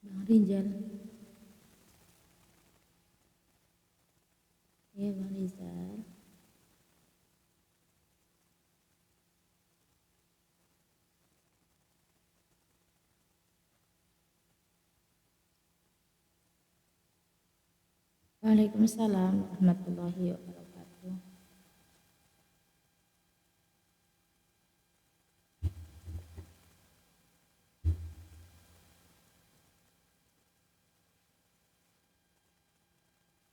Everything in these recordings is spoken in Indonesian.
Bang Rizal. Ya Bang Rizal. Waalaikumsalam warahmatullahi wabarakatuh.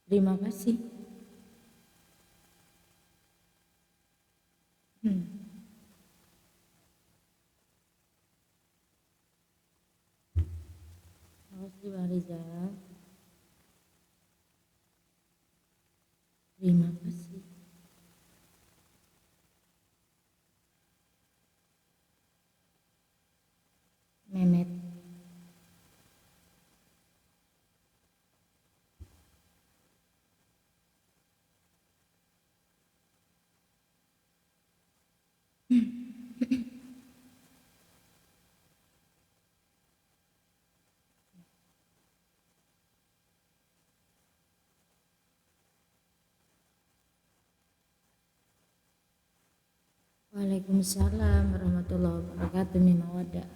Terima kasih. Terima kasih Bang Rizal. Terima kasih. Memet. Waalaikumsalam warahmatullahi wabarakatuh. Mima wadah.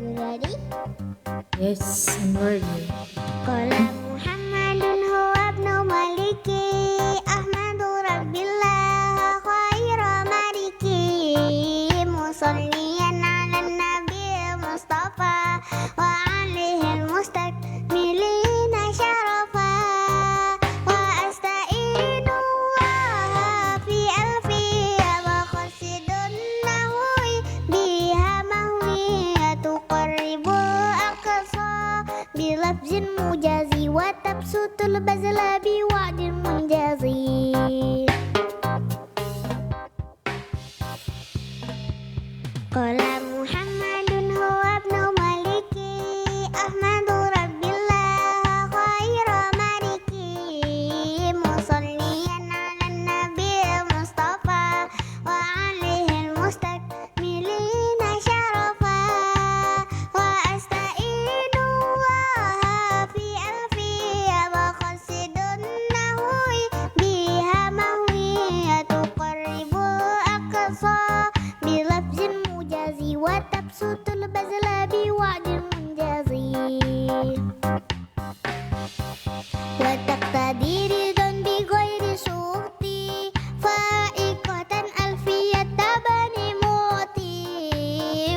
You ready? Yes, I'm ready. Qala Muhammadun huwa ibnu Maliki Ahmadu Rabbillah khaira maliki Musalliyan ala nabi Mustafa Wa alihi mustakmilina syarafa Wa asta'inu Allah fi alfiya Wa khasidun nahwi biha mahwiya Tuqarribu aqsa bilafzin mujazi Wa tabsutul bazla biwa'din munjazi Qala Muhammadun huwa ibnu Maliki Ahmadu Rabbillah khaira maliki Musalliyan ala nabi Mustafa Wa alihi mustakmilina syarafa Wa asta'inu Allah fi alfiya Wa khasidun nahwi biha mahwiya Tuqarribu aqsa bilafzin mujazi Wa tabsutul bazla biwa'din munjazi Wa taqtadi ridon bi ghairi suhti Fa'iqatan alfiyata bani mu'ti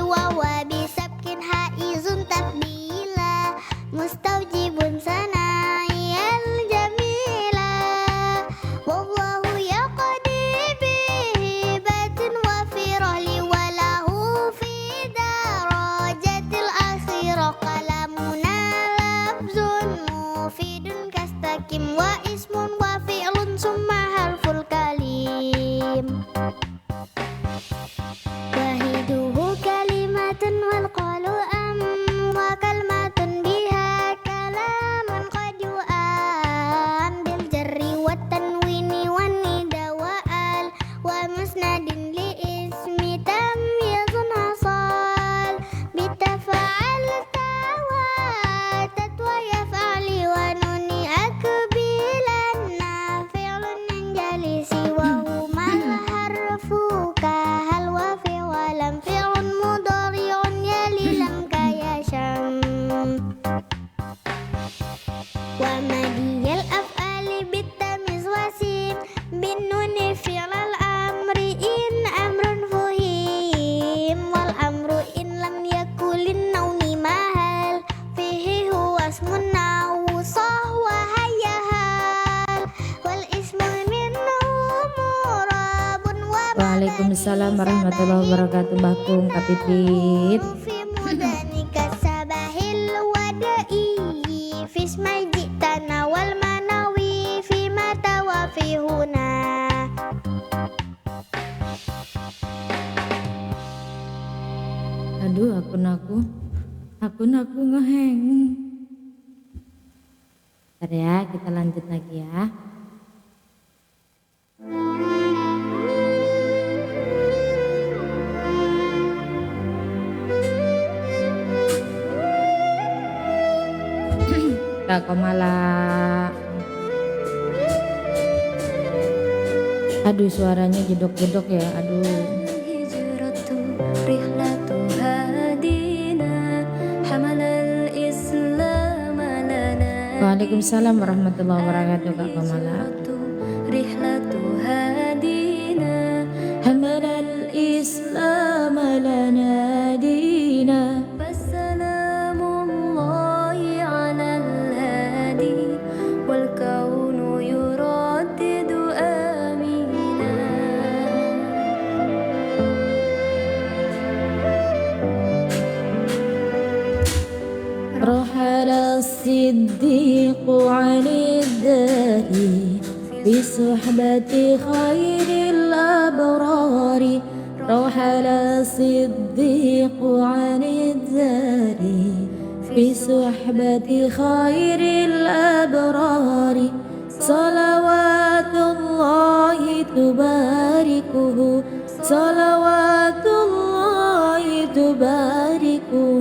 Wa wa bisabkin haizun tafdila Mustawjibun sana'iyal jamila Wallahu yaqdi bihi batin wa firali Walahu fi darajatil akhirah Kalamuna lafzun mufidun kastakim Wa ismun wa fi'lun summa harful kalim Wahiduhu kalimatun wal qalu am Wa kalmatun biha kalaman qad yu'am Bil jarri wa tanwini wa nida wa al Wa musnadin li ismi tamyizun hasal Bitafa'al tawatat wa yaf'ali Wa nuni akbilan بالنون فعل الأمر إن أمر فهيم والأمر إن لم يكن للنون مهل فيه هو اسم أو صهو هيهال والاسم منه مراب Waalaikumsalam warahmatullahi wabarakatuh. Bakung Kapipit. في مدنك السبه الودئي في اسم جئتنا والمنوي في متى وفي هنا. Aduh, akun aku ngeheng. Bentar ya, kita lanjut lagi ya. Kak Komala. Aduh, suaranya jedok-jedok ya. Aduh. الهجرة رحلة هادينا حمل الإسلام لنا Waalaikumsalam warahmatullahi wabarakatuh Kak Komala. رحلة هادينا حمل الإسلام لنا دينا. فالسلام الله على الهادي والكون يردد آمينا. رحل الصديق عن الدار بصحبة خير الأبرار. رحل الصديق عن الدار بصحبة خير الأبرار. صلوات الله تباركه صلوات الله تباركه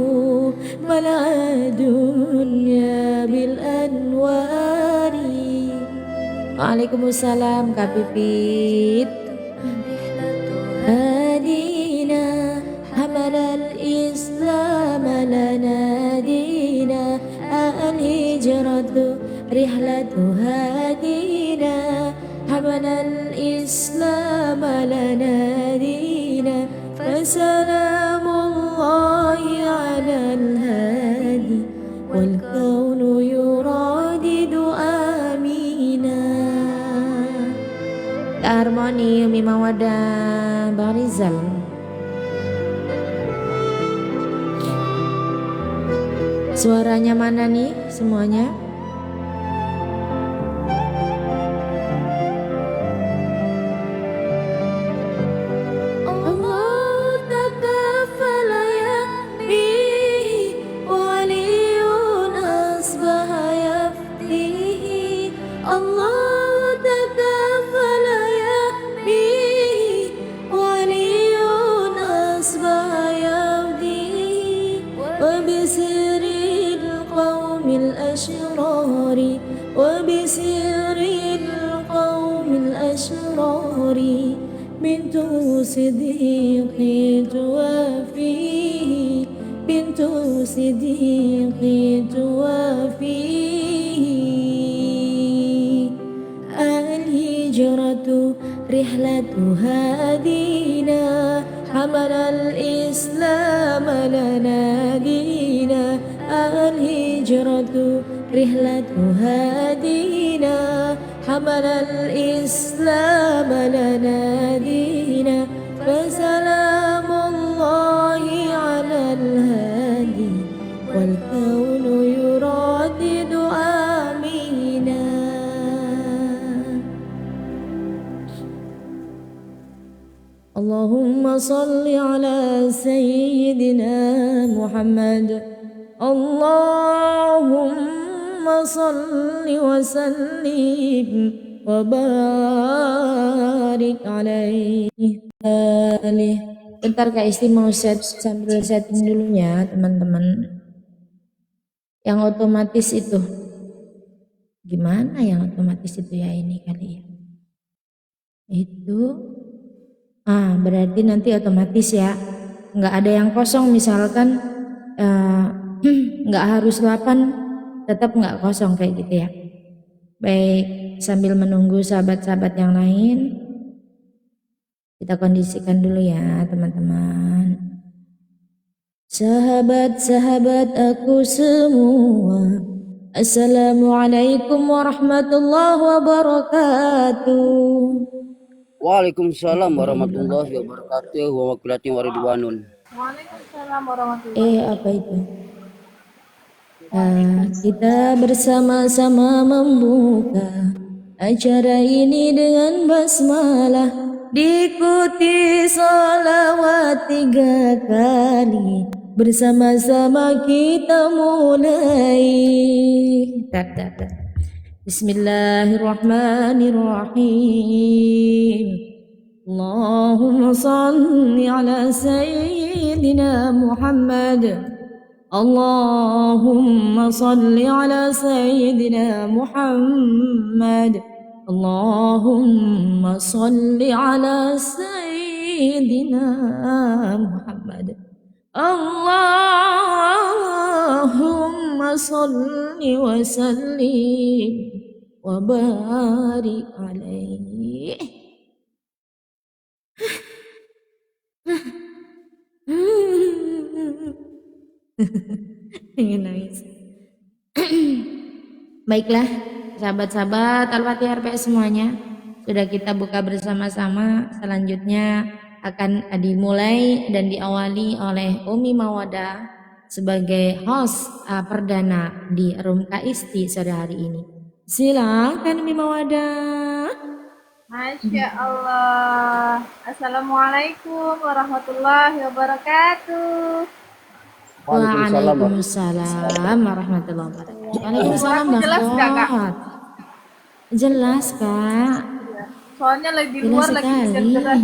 ملأ الدنيا بالأنوار. Waalaikumsalam Kak Pipit. هدينا حمل الإسلام لنا دينا الهجرة رحلة هدينا حمل الإسلام لنا دينا فسلام الله على الهادي والكون يرادد آمينا. Harmoni Umi Mawadah Bang Rizal. Suaranya mana nih semuanya? Allah takafala yakfihi waliyun asbaha yaftihi. Allah takafala yakfihi waliyun asbaha yaftihi. وبسر القوم الأشرار وبسر القوم الأشرار بنت صديق توافيه بنت صديق توافيه. الهجرة رحلة هادينا حمل الإسلام لنا دينا. الهجرة رحلة هادينا حمل الإسلام لنا دينا فسلام الله على الهادي والكون يردد آمينا. اللهم صل على سيدنا محمد. اللهم صل وسلم وبارك عليه. Bentar Kak Isti mau sambil setting dulunya teman-teman. Yang otomatis itu gimana yang otomatis itu ya ini kali ya. Itu berarti nanti otomatis ya, nggak ada yang kosong misalkan nggak harus 8 tetap nggak kosong kayak gitu ya. Baik, sambil menunggu sahabat-sahabat yang lain, kita kondisikan dulu ya teman-teman. Sahabat-sahabat aku semua, Assalamualaikum warahmatullahi wabarakatuh. Waalaikumsalam warahmatullahi wabarakatuh wa maghfiratin wa ridwanun. Apa itu? Kita bersama-sama membuka acara ini dengan basmalah, diikuti sholawat 3 kali. Bersama-sama kita mulai. Bismillahirrahmanirrahim. Allahumma salli ala sayyidina Muhammad. Allahumma salli ala sayyidina Muhammad. Allahumma salli ala sayyidina Muhammad. Allahumma salli wa sallim wa barik alaihi. Ingin nangis. Baiklah, sahabat-sahabat Al-Fatihah RPS semuanya, sudah kita buka bersama-sama. Selanjutnya akan dimulai dan diawali oleh Umi Mawadah sebagai host perdana di Room Kaisti sore hari ini. Silakan Umi Mawadah. Masya Allah. Assalamualaikum warahmatullahi wabarakatuh. Waalaikumsalam warahmatullahi wabarakatuh. Waalaikumsalam Mbak Jelas nggak, Kak? Kot. Jelas Kak. Soalnya lagi Jelas luar lagi sekali. hujan-deras.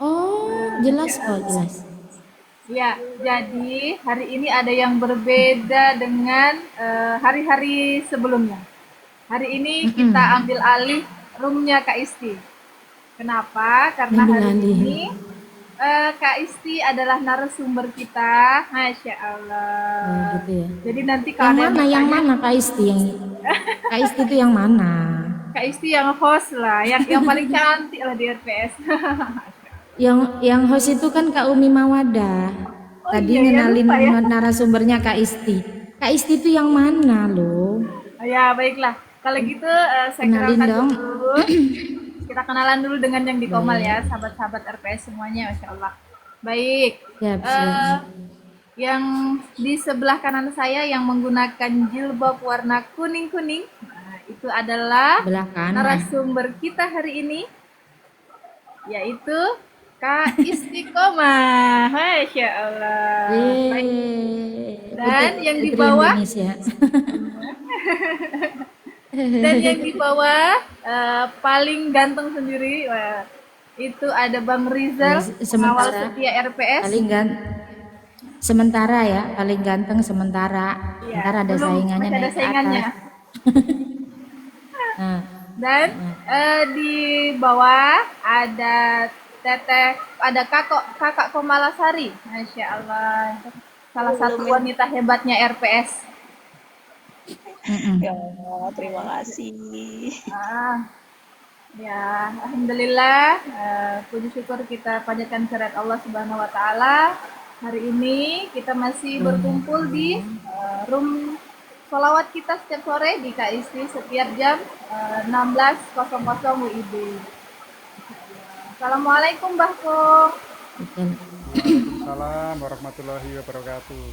Oh, jelas kok, jelas. Ya, jadi hari ini ada yang berbeda dengan hari-hari sebelumnya. Hari ini kita ambil alih roomnya Kak Isti. Kenapa? Karena Ambil hari alih. ini Kak Isti adalah narasumber kita. Masya Allah. Oh, gitu ya. Jadi nanti Yang kalau ada mana? Yang mana Kak Isti? Kak Isti itu yang mana? Kak Isti yang host lah, yang paling cantik lah di RPS. Yang host itu kan Kak Umi Mawadah. Oh Tadi iya, ngenalin lupa ya. narasumbernya Kak Isti. Kak Isti itu yang mana loh? Oh ya, baiklah. Kalau gitu saya Kenalin kenalkan dong. dulu. Kita kenalan dulu dengan yang di Komal ya, sahabat-sahabat RPS semuanya, Masya Allah. Baik. Siap, siap. Yang di sebelah kanan saya yang menggunakan jilbab warna kuning-kuning, nah, itu adalah Sebelah kanan. narasumber kita hari ini, yaitu Kak Istiqomah. Masya Allah. Baik. Yeay. Dan Putri- yang di Putri bawah Indonesia. Dan yang di bawah paling ganteng sendiri, wah, itu ada Bang Rizal, Ya, sementara. pengawal setia RPS. Sementara ya, paling ganteng sementara. Iya, Ntar ada belum, saingannya masih ada naik ke saingannya. atas. Nah, Dan di bawah ada kakak Komalasari, Masya Allah, salah satu wanita hebatnya RPS. Ya Allah, terima kasih. Ya, alhamdulillah, puji syukur kita panjatkan kehadirat Allah Subhanahu wa taala. Hari ini kita masih berkumpul di room sholawat kita setiap sore di KIST setiap jam 16.00 WIB. Assalamualaikum Mbah Kong. betul. Waalaikumsalam warahmatullahi wabarakatuh.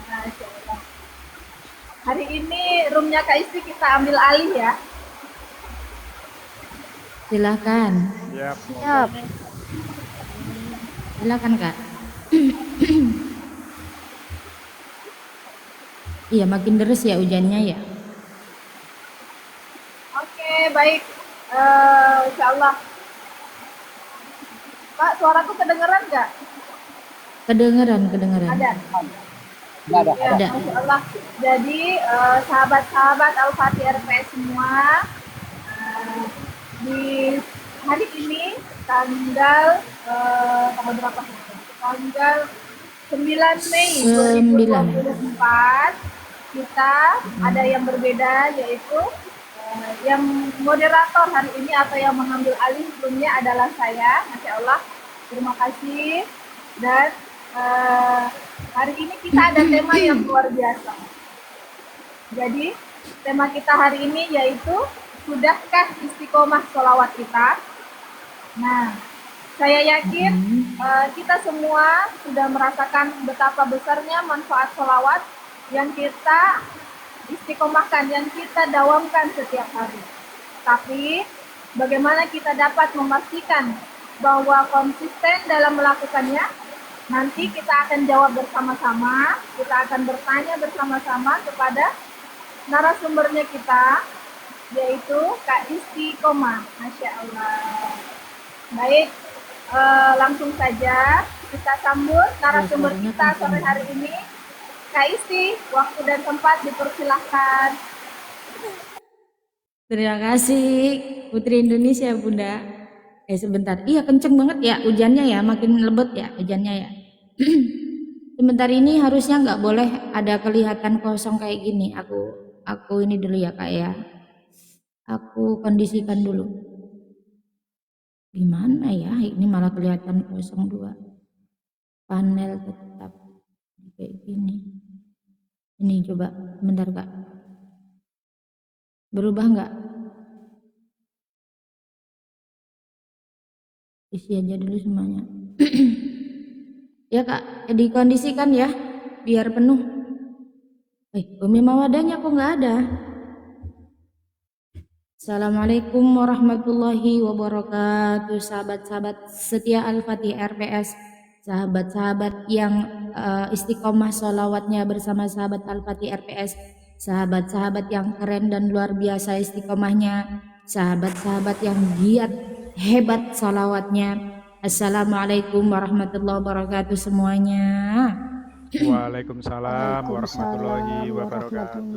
Masya Allah. Hari ini roomnya KIST kita ambil alih ya. Silahkan. Siap. Silakan Kak. Iya, makin deras ya hujannya ya. Oke, baik. Insya Allah. Pak, suaraku kedengeran nggak? Kedengeran. Ada. Ya, Ada. Masya Allah. Jadi sahabat-sahabat Al-Fatih RPS semua, di hari ini tanggal berapa? Tanggal 9 Mei 2024 kita ada yang berbeda, yaitu yang moderator hari ini atau yang mengambil alih sebelumnya adalah saya. Masya Allah, terima kasih. Dan hari ini kita ada tema yang luar biasa. Jadi tema kita hari ini yaitu sudahkah istiqomah sholawat kita? Nah, saya yakin kita semua sudah merasakan betapa besarnya manfaat sholawat yang kita istiqomahkan, yang kita dawamkan setiap hari. Tapi bagaimana kita dapat memastikan bahwa konsisten dalam melakukannya? Nanti kita akan jawab bersama-sama, kita akan bertanya bersama-sama kepada narasumbernya kita, yaitu Kak Istiqomah. Masya Allah. Baik, langsung saja kita sambut narasumber kita sore hari ini. Kak Isti, waktu dan tempat dipersilahkan. Terima kasih Putri Indonesia Bunda. Sebentar, iya kenceng banget ya hujannya ya, makin lebat ya hujannya ya. Sebentar ini harusnya nggak boleh ada kelihatan kosong kayak gini. Aku ini dulu ya Kak ya. Aku kondisikan dulu. Gimana ya? Ini malah kelihatan 02. Panel tetap kayak gini. Ini coba bentar Kak. Berubah nggak? Isi aja dulu semuanya. Ya Kak, dikondisikan ya biar penuh. Umi Mawadahnya kok nggak ada? Assalamualaikum warahmatullahi wabarakatuh. Sahabat-sahabat setia Al-Fatih RPS, sahabat-sahabat yang istiqomah sholawatnya bersama sahabat Al-Fatih RPS, sahabat-sahabat yang keren dan luar biasa istiqomahnya, sahabat-sahabat yang giat hebat sholawatnya. Assalamualaikum warahmatullahi wabarakatuh semuanya. Waalaikumsalam warahmatullahi wabarakatuh.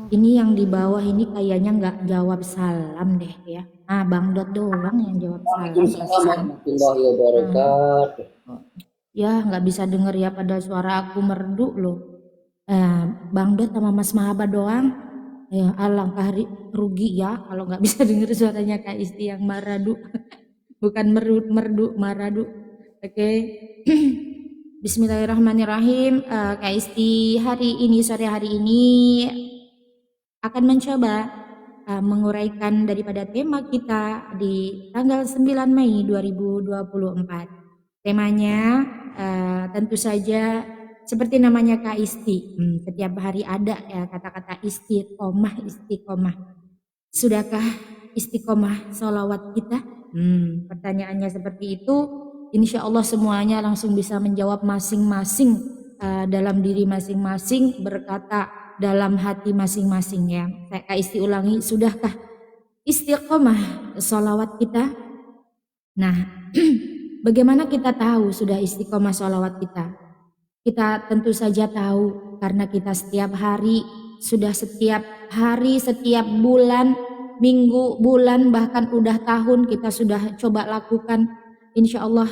Ini yang di bawah ini kayaknya nggak jawab salam deh ya. Bang Dot doang yang jawab salam. Warahmatullahi wabarakatuh. Ya nggak bisa denger ya pada suara aku merdu loh. Bang Dot sama Mas Mahaba doang. Ya alangkah rugi ya kalau nggak bisa denger suaranya Kak Isti yang maradu. Bukan merdu, maradu. Oke. Bismillahirrahmanirrahim. Kak Isti sore hari ini akan mencoba menguraikan daripada tema kita di tanggal 9 Mei 2024. Temanya tentu saja seperti namanya Kak Isti. Setiap hari ada ya kata-kata istiqomah. Sudahkah istiqomah sholawat kita? Pertanyaannya seperti itu. Insya Allah semuanya langsung bisa menjawab masing-masing dalam diri masing-masing, berkata dalam hati masing-masing ya. Saya Kak Isti ulangi, sudahkah istiqomah sholawat kita? Nah, bagaimana kita tahu sudah istiqomah sholawat kita? Kita tentu saja tahu karena kita setiap hari, setiap bulan, minggu, bulan, bahkan udah tahun kita sudah coba lakukan. Insya Allah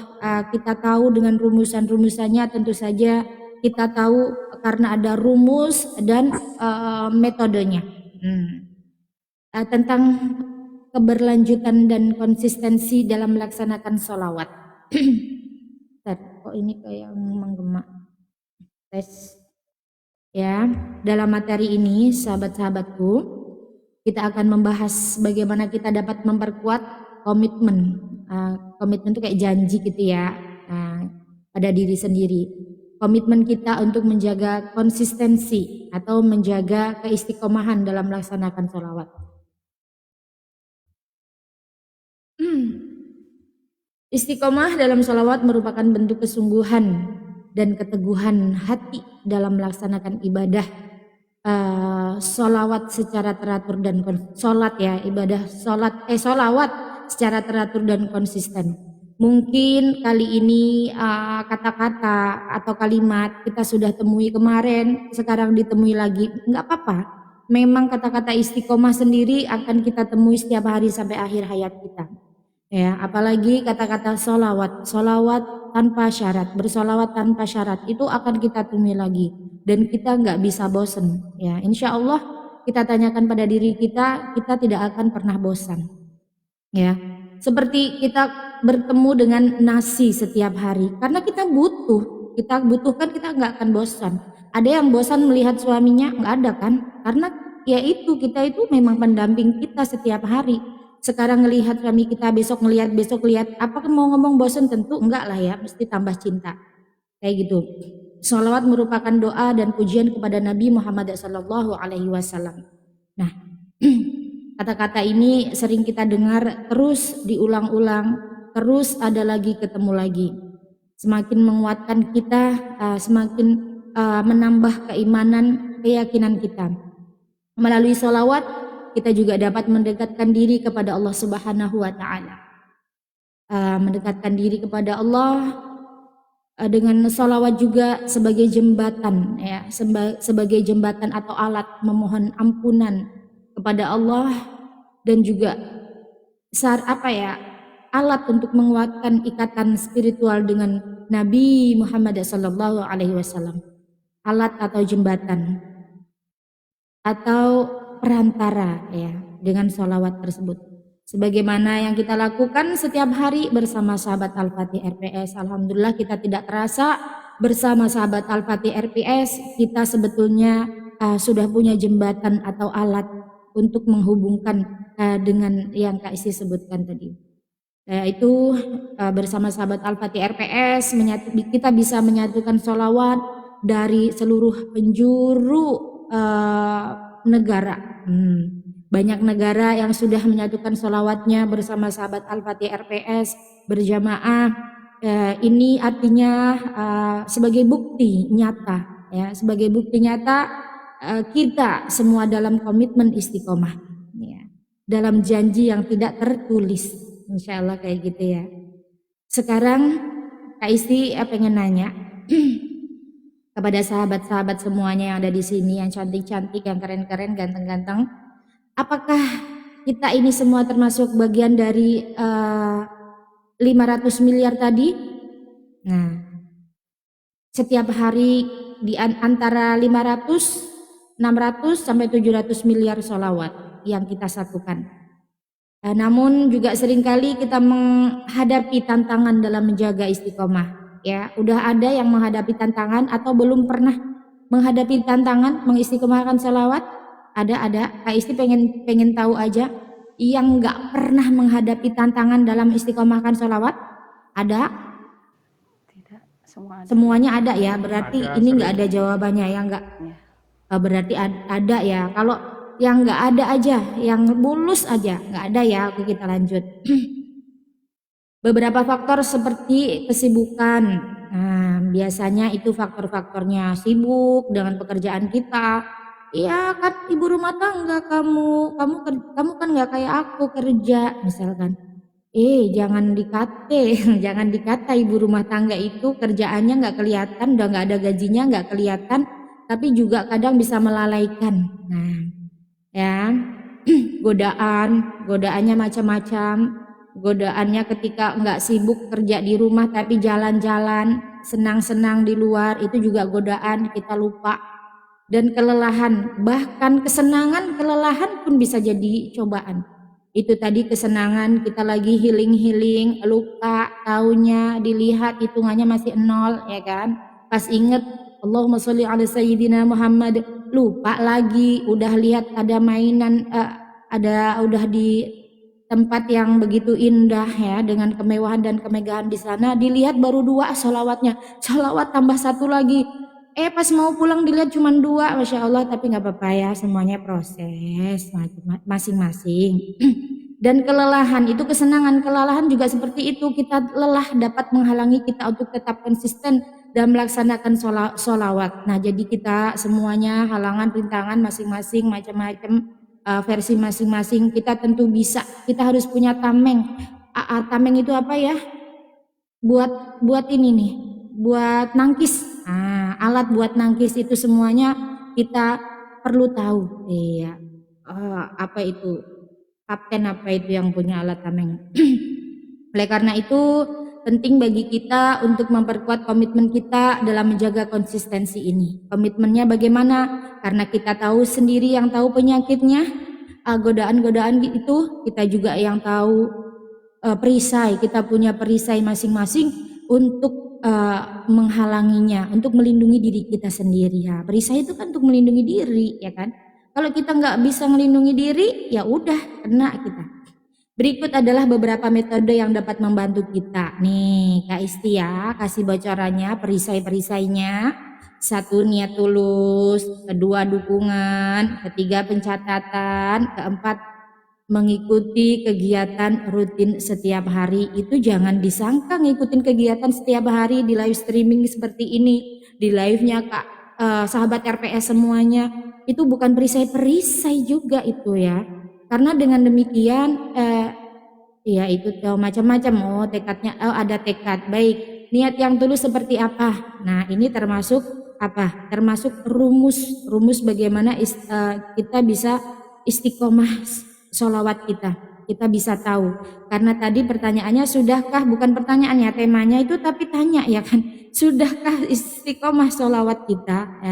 kita tahu dengan rumusan-rumusannya, tentu saja kita tahu karena ada rumus dan metodenya. Tentang keberlanjutan dan konsistensi dalam melaksanakan sholawat. Kok ini kayak menggema. Tes. Ya, dalam materi ini sahabat-sahabatku, kita akan membahas bagaimana kita dapat memperkuat komitmen. Komitmen itu kayak janji gitu ya, pada diri sendiri. Komitmen kita untuk menjaga konsistensi atau menjaga keistiqomahan dalam melaksanakan sholawat. Istiqomah dalam sholawat merupakan bentuk kesungguhan dan keteguhan hati dalam melaksanakan ibadah sholawat secara teratur dan sholawat secara teratur dan konsisten. Mungkin kali ini kata-kata atau kalimat kita sudah temui kemarin, sekarang ditemui lagi, nggak apa-apa. Memang kata-kata istiqomah sendiri akan kita temui setiap hari sampai akhir hayat kita. Ya, apalagi kata-kata sholawat tanpa syarat, bersolawat tanpa syarat itu akan kita temui lagi dan kita nggak bisa bosen ya. Insya Allah kita tanyakan pada diri kita tidak akan pernah bosan ya. Seperti kita bertemu dengan nasi setiap hari karena kita butuhkan, kita nggak akan bosan. Ada yang bosan melihat suaminya? Nggak ada kan? Karena ya itu, kita itu memang pendamping kita setiap hari. Sekarang ngelihat suami kita, besok lihat, apa mau ngomong bosan? Tentu enggak lah ya, mesti tambah cinta. Kayak gitu. Sholawat merupakan doa dan pujian kepada Nabi Muhammad SAW. Nah, kata-kata ini sering kita dengar, terus diulang-ulang, terus ada lagi, ketemu lagi. Semakin menguatkan kita, semakin menambah keimanan, keyakinan kita. Melalui sholawat kita juga dapat mendekatkan diri kepada Allah Subhanahu wa Ta'ala. Mendekatkan diri kepada Allah dengan sholawat juga sebagai jembatan ya, sebagai jembatan atau alat memohon ampunan kepada Allah dan juga alat untuk menguatkan ikatan spiritual dengan Nabi Muhammad SAW. Alat atau jembatan atau perantara ya dengan sholawat tersebut. Sebagaimana yang kita lakukan setiap hari bersama sahabat Al-Fatih RPS. Alhamdulillah kita tidak terasa bersama sahabat Al-Fatih RPS kita sebetulnya sudah punya jembatan atau alat untuk menghubungkan dengan yang Kak Isti sebutkan tadi. Itu bersama sahabat Al-Fatih RPS kita bisa menyatukan sholawat dari seluruh penjuru negara. Banyak negara yang sudah menyatukan sholawatnya bersama sahabat Al-Fatih RPS berjamaah. Ini artinya sebagai bukti nyata ya, sebagai bukti nyata kita semua dalam komitmen istiqomah ya, dalam janji yang tidak tertulis. Insya Allah kayak gitu ya. Sekarang Kak Isti pengen nanya kepada sahabat-sahabat semuanya yang ada di sini, yang cantik-cantik, yang keren-keren, ganteng-ganteng. Apakah kita ini semua termasuk bagian dari 500 miliar tadi? Nah, setiap hari di antara 500, 600 sampai 700 miliar sholawat yang kita satukan. Namun juga seringkali kita menghadapi tantangan dalam menjaga istiqomah. Ya, udah ada yang menghadapi tantangan atau belum pernah menghadapi tantangan mengistiqomahkan sholawat? Ada. Kak Isti pengen tahu aja yang nggak pernah menghadapi tantangan dalam istiqomahkan sholawat? Ada? Tidak, semua ada. Semuanya ada ya. Berarti Ada, ini nggak ada jawabannya ya nggak? Berarti ada ya. Kalau yang nggak ada aja, yang mulus aja nggak ada ya. Oke, kita lanjut. Beberapa faktor seperti kesibukan. Nah, biasanya itu faktor-faktornya sibuk dengan pekerjaan kita. Iya kan ibu rumah tangga kamu kan nggak kayak aku kerja misalkan. Jangan jangan dikata ibu rumah tangga itu kerjaannya nggak kelihatan, udah nggak ada gajinya nggak kelihatan, tapi juga kadang bisa melalaikan. Nah, ya godaannya macam-macam. Godaannya ketika nggak sibuk kerja di rumah tapi jalan-jalan, senang-senang di luar, itu juga godaan, kita lupa. Dan kelelahan, bahkan kelelahan pun bisa jadi cobaan. Itu tadi kesenangan, kita lagi healing, luka, taunya dilihat hitungannya masih 0 ya kan. Pas inget Allahumma sholli ala sayyidina Muhammad, lupa lagi, udah lihat ada mainan, udah di tempat yang begitu indah ya, dengan kemewahan dan kemegahan di sana, dilihat baru 2 sholawatnya, sholawat tambah 1 lagi, pas mau pulang dilihat cuma 2, Masya Allah. Tapi nggak apa-apa ya, semuanya proses masing-masing. Dan kelelahan itu kesenangan, kelelahan juga seperti itu, kita lelah dapat menghalangi kita untuk tetap konsisten dan melaksanakan sholawat. Nah, jadi kita semuanya halangan, rintangan masing-masing, macam-macam versi masing-masing. Kita tentu bisa, kita harus punya tameng. Tameng itu apa ya? Buat ini nih, buat nangkis. Alat buat nangkis itu semuanya kita perlu tahu. Iya. Apa itu? Kapten apa itu yang punya alat tameng? Oleh karena itu penting bagi kita untuk memperkuat komitmen kita dalam menjaga konsistensi ini. Komitmennya bagaimana? Karena kita tahu sendiri yang tahu penyakitnya, godaan-godaan itu kita juga yang tahu perisai. Kita punya perisai masing-masing untuk menghalanginya, untuk melindungi diri kita sendiri. Ya, perisai itu kan untuk melindungi diri, ya kan? Kalau kita nggak bisa melindungi diri, ya udah kena kita. Berikut adalah beberapa metode yang dapat membantu kita. Nih, Kak Isti ya, kasih bocorannya, perisai-perisainya. 1, niat tulus. 2, dukungan. 3, pencatatan. 4, mengikuti kegiatan rutin setiap hari. Itu jangan disangka ngikutin kegiatan setiap hari di live streaming seperti ini. Di live-nya Kak, sahabat RPS semuanya. Itu bukan perisai-perisai juga itu ya. Karena dengan demikian ya itu macam-macam. Tekadnya ada tekad. Baik, niat yang tulus seperti apa? Nah, ini termasuk apa? Termasuk rumus bagaimana kita bisa istiqomah sholawat kita. Kita bisa tahu. Karena tadi pertanyaannya sudahkah, bukan pertanyaannya, temanya itu tapi tanya ya kan. Sudahkah istiqomah sholawat kita?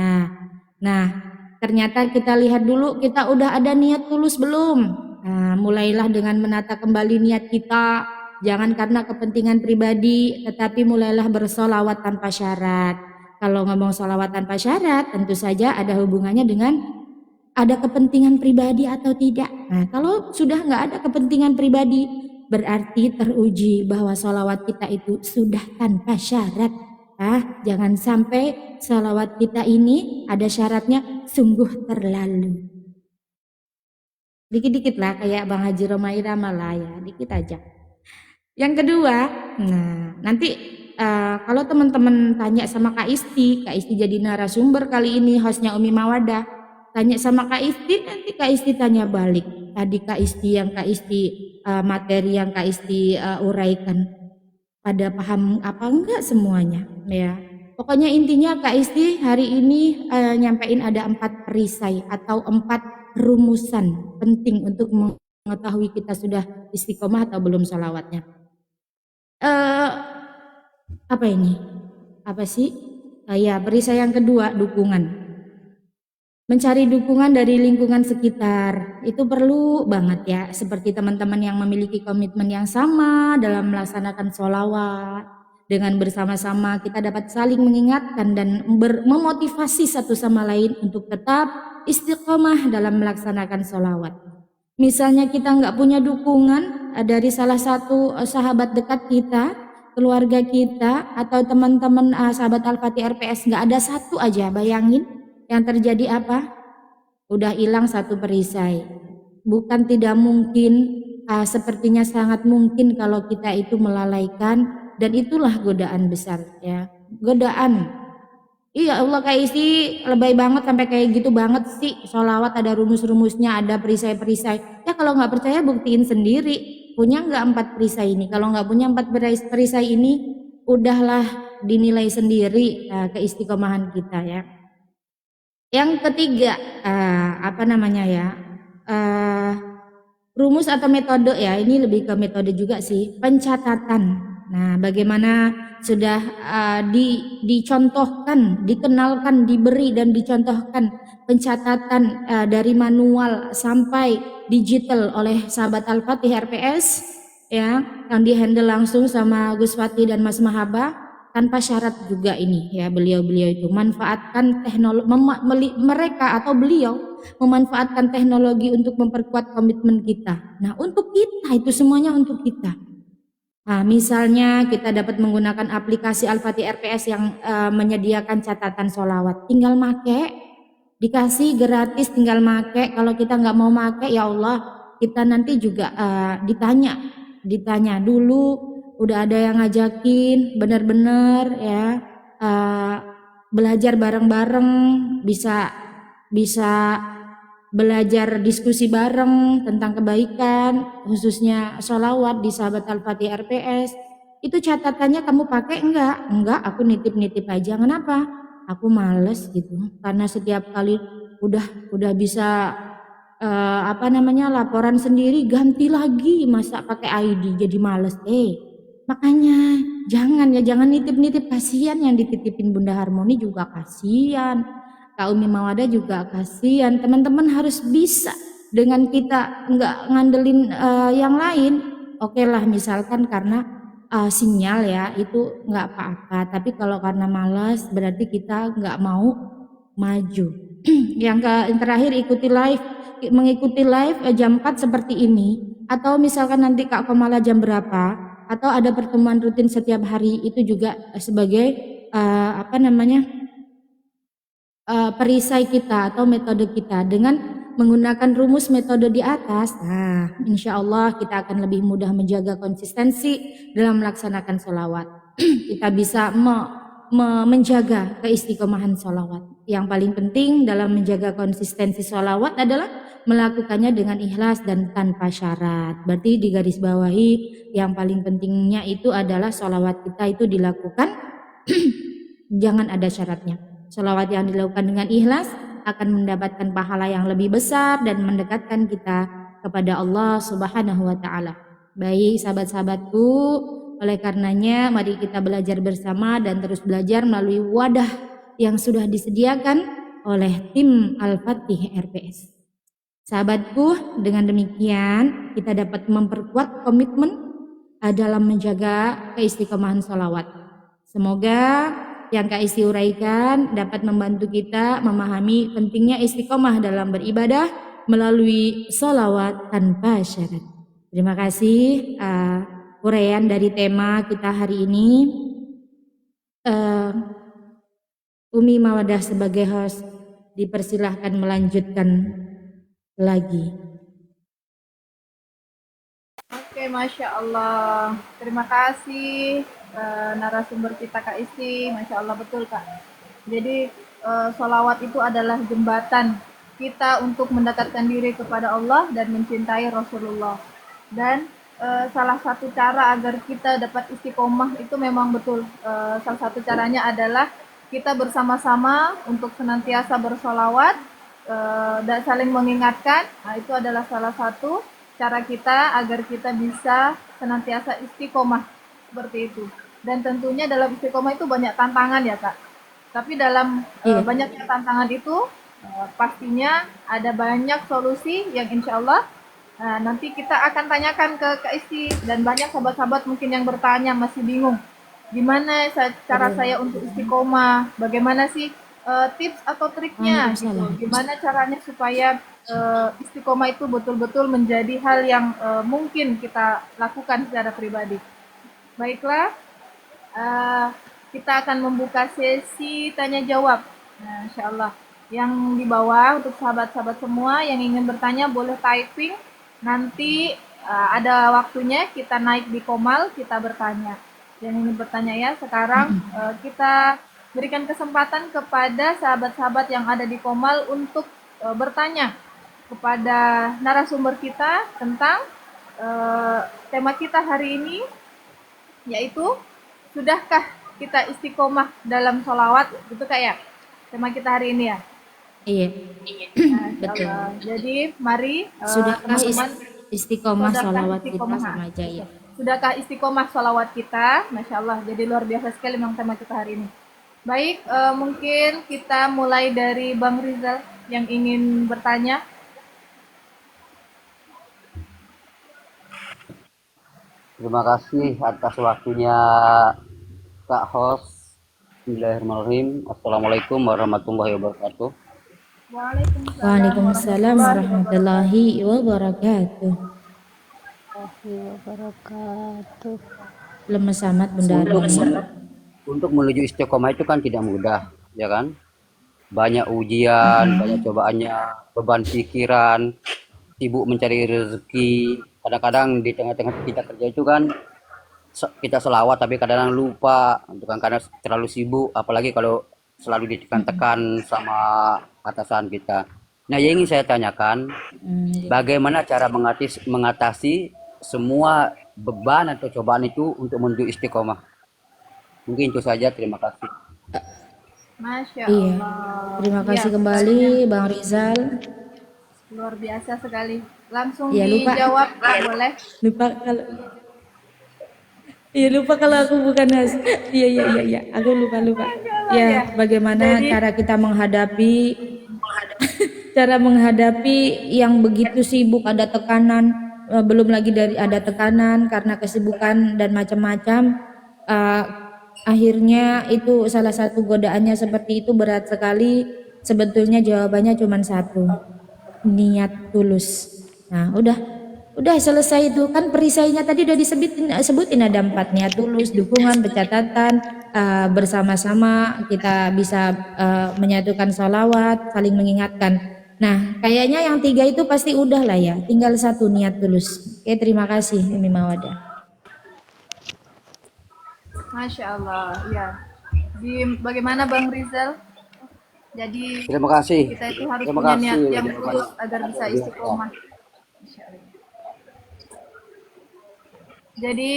Nah, ternyata kita lihat dulu kita udah ada niat tulus belum? Nah, mulailah dengan menata kembali niat kita. Jangan karena kepentingan pribadi, tetapi mulailah bersolawat tanpa syarat. Kalau ngomong solawat tanpa syarat, tentu saja ada hubungannya dengan ada kepentingan pribadi atau tidak. Nah, kalau sudah nggak ada kepentingan pribadi, berarti teruji bahwa solawat kita itu sudah tanpa syarat. Jangan sampai salawat kita ini ada syaratnya sungguh terlalu. Dikit-dikit lah kayak Bang Haji Romaira malah ya, dikit aja. Yang kedua, nah nanti kalau teman-teman tanya sama Kak Isti jadi narasumber kali ini, hostnya Umi Mawadah, tanya sama Kak Isti, nanti Kak Isti tanya balik. Tadi Kak Isti materi yang Kak Isti uraikan. Pada paham apa enggak semuanya ya. Pokoknya intinya Kak Isti hari ini nyampein ada 4 perisai atau 4 rumusan penting untuk mengetahui kita sudah istiqomah atau belum sholawatnya. Apa ini? Apa sih? Ya, perisai yang kedua, dukungan. Mencari dukungan dari lingkungan sekitar itu perlu banget ya, seperti teman-teman yang memiliki komitmen yang sama dalam melaksanakan sholawat. Dengan bersama-sama kita dapat saling mengingatkan dan memotivasi satu sama lain untuk tetap istiqomah dalam melaksanakan sholawat. Misalnya kita nggak punya dukungan dari salah satu sahabat dekat kita, keluarga kita, atau teman-teman sahabat Al-Fatih RPS, nggak ada satu aja, bayangin. Yang terjadi apa? Udah hilang 1 perisai. Bukan tidak mungkin, sepertinya sangat mungkin kalau kita itu melalaikan, dan itulah godaan besar ya. Godaan. Iya Allah Kak Isti lebay banget sampai kayak gitu banget sih. Sholawat ada rumus-rumusnya, ada perisai-perisai. Ya kalau nggak percaya buktiin sendiri. Punya nggak 4 perisai ini? Kalau nggak punya 4 perisai ini, udahlah dinilai sendiri keistiqomahan kita ya. Yang ketiga, rumus atau metode ya, ini lebih ke metode juga sih, pencatatan. Nah, bagaimana sudah dicontohkan, dikenalkan, diberi dan dicontohkan pencatatan dari manual sampai digital oleh sahabat Al-Fatih RPS ya, yang dihandle langsung sama Gus Fatih dan Mas Mahaba. Tanpa syarat juga ini ya, beliau-beliau itu manfaatkan teknologi, mereka atau beliau memanfaatkan teknologi untuk memperkuat komitmen kita. Nah, untuk kita itu semuanya untuk kita. Nah, misalnya kita dapat menggunakan aplikasi Al-Fatih RPS yang menyediakan catatan sholawat. Tinggal make, dikasih gratis, tinggal make. Kalau kita nggak mau make, ya Allah, kita nanti juga ditanya dulu. Udah ada yang ngajakin, benar-benar ya, belajar bareng-bareng, bisa belajar diskusi bareng tentang kebaikan, khususnya sholawat di sahabat Al-Fatih RPS. Itu catatannya kamu pakai enggak? Enggak, aku nitip-nitip aja. Kenapa? Aku males gitu, karena setiap kali udah bisa laporan sendiri, ganti lagi, masa pakai ID, jadi males. Makanya jangan nitip-nitip, kasihan yang dititipin Bunda Harmoni juga kasihan, Kak Umi Mawadah juga kasihan. Teman-teman harus bisa dengan kita nggak ngandelin yang lain. Oke lah, misalkan karena sinyal ya itu nggak apa-apa, tapi kalau karena malas berarti kita nggak mau maju. Yang terakhir mengikuti live jam 4 seperti ini, atau misalkan nanti Kak Komala jam berapa, atau ada pertemuan rutin setiap hari, itu juga sebagai perisai kita atau metode kita. Dengan menggunakan rumus metode di atas, nah insya Allah kita akan lebih mudah menjaga konsistensi dalam melaksanakan sholawat. Kita bisa menjaga keistiqomahan sholawat. Yang paling penting dalam menjaga konsistensi sholawat adalah melakukannya dengan ikhlas dan tanpa syarat. Berarti di garis bawahi yang paling pentingnya itu adalah sholawat kita itu dilakukan jangan ada syaratnya. Sholawat yang dilakukan dengan ikhlas akan mendapatkan pahala yang lebih besar dan mendekatkan kita kepada Allah Subhanahu wa Ta'ala. Baik sahabat-sahabatku, oleh karenanya mari kita belajar bersama dan terus belajar melalui wadah yang sudah disediakan oleh tim Al-Fatih RPS. Sahabatku, dengan demikian kita dapat memperkuat komitmen dalam menjaga keistiqomahan sholawat. Semoga yang Kak Isti uraikan dapat membantu kita memahami pentingnya istiqomah dalam beribadah melalui sholawat tanpa syarat. Terima kasih uraian dari tema kita hari ini. Umi Mawadah sebagai host dipersilahkan melanjutkan lagi. Oke, Masya Allah. Terima kasih narasumber kita Kak Isti. Masya Allah, betul Kak. Jadi sholawat itu adalah jembatan kita untuk mendekatkan diri kepada Allah dan mencintai Rasulullah. Dan salah satu cara agar kita dapat istiqomah itu memang betul. Salah satu caranya adalah kita bersama-sama untuk senantiasa bersolawat dan saling mengingatkan. Nah, itu adalah salah satu cara kita agar kita bisa senantiasa istiqomah seperti itu. Dan tentunya dalam istiqomah itu banyak tantangan ya Kak. Tapi dalam banyaknya tantangan itu pastinya ada banyak solusi yang insya Allah nanti kita akan tanyakan ke Kak Isti. Dan banyak sahabat-sahabat mungkin yang bertanya masih bingung. Gimana cara saya untuk istiqomah? Bagaimana sih tips atau triknya? Gitu. Gimana caranya supaya istiqomah itu betul-betul menjadi hal yang mungkin kita lakukan secara pribadi. Baiklah, kita akan membuka sesi tanya jawab. Nah, insya Allah. Yang di bawah untuk sahabat-sahabat semua yang ingin bertanya boleh typing. Nanti ada waktunya kita naik di Komal, kita bertanya. Yang ingin bertanya ya, sekarang kita berikan kesempatan kepada sahabat-sahabat yang ada di Komal untuk bertanya kepada narasumber kita tentang tema kita hari ini, yaitu sudahkah kita istiqomah dalam sholawat, gitu Kak ya, tema kita hari ini ya. Iya. Nah, Betul. jadi mari Sudahkah teman-teman istiqomah sudahkah sholawat kita istiqomah? sama aja ya. Sudahkah istiqomah sholawat kita? Masya Allah, jadi luar biasa sekali memang tema kita hari ini. Baik, mungkin kita mulai dari Bang Rizal yang ingin bertanya. Terima kasih atas waktunya Kak Host. Bismillahirrahmanirrahim. Assalamualaikum warahmatullahi wabarakatuh. Waalaikumsalam warahmatullahi wabarakatuh. wabarakatuh. Lemes amat Bunda Harmoni. Untuk menuju istiqomah itu kan tidak mudah, ya kan? Banyak ujian, banyak cobaannya, beban pikiran, sibuk mencari rezeki. Kadang-kadang di tengah-tengah kita kerja itu kan kita selawat tapi kadang-kadang lupa, itu kan karena terlalu sibuk, apalagi kalau selalu ditekan-tekan sama atasan kita. Nah, yang ingin saya tanyakan, bagaimana cara mengatasi semua beban atau cobaan itu untuk menuju istiqomah? Mungkin itu saja, terima kasih. Masya Iya. Allah. Terima kasih kembali Bang Rizal. Luar biasa sekali. Langsung Ya, lupa. dijawab, boleh. Lupa kalau Iya lupa kalau aku bukan host. Iya iya iya iya, aku lupa lupa. Ya, bagaimana cara kita menghadapi yang begitu sibuk, ada tekanan, belum lagi dari ada tekanan karena kesibukan dan macam-macam. eh, Akhirnya itu salah satu godaannya seperti itu berat sekali. Sebetulnya jawabannya cuma satu, niat tulus. Nah, udah selesai itu kan perisainya tadi udah sebutin ada 4, niat tulus, dukungan, pencatatan, bersama-sama kita bisa menyatukan sholawat, saling mengingatkan. Nah, kayaknya yang 3 itu pasti udah lah ya, tinggal 1, niat tulus. Oke, terima kasih Umi Mawadah. Masya Allah, ya. Bagaimana Bang Rizal? Jadi Terima kasih. kita itu harus Terima punya kasih niat yang jawabannya. tulus agar bisa istiqomah. Masya Allah. Jadi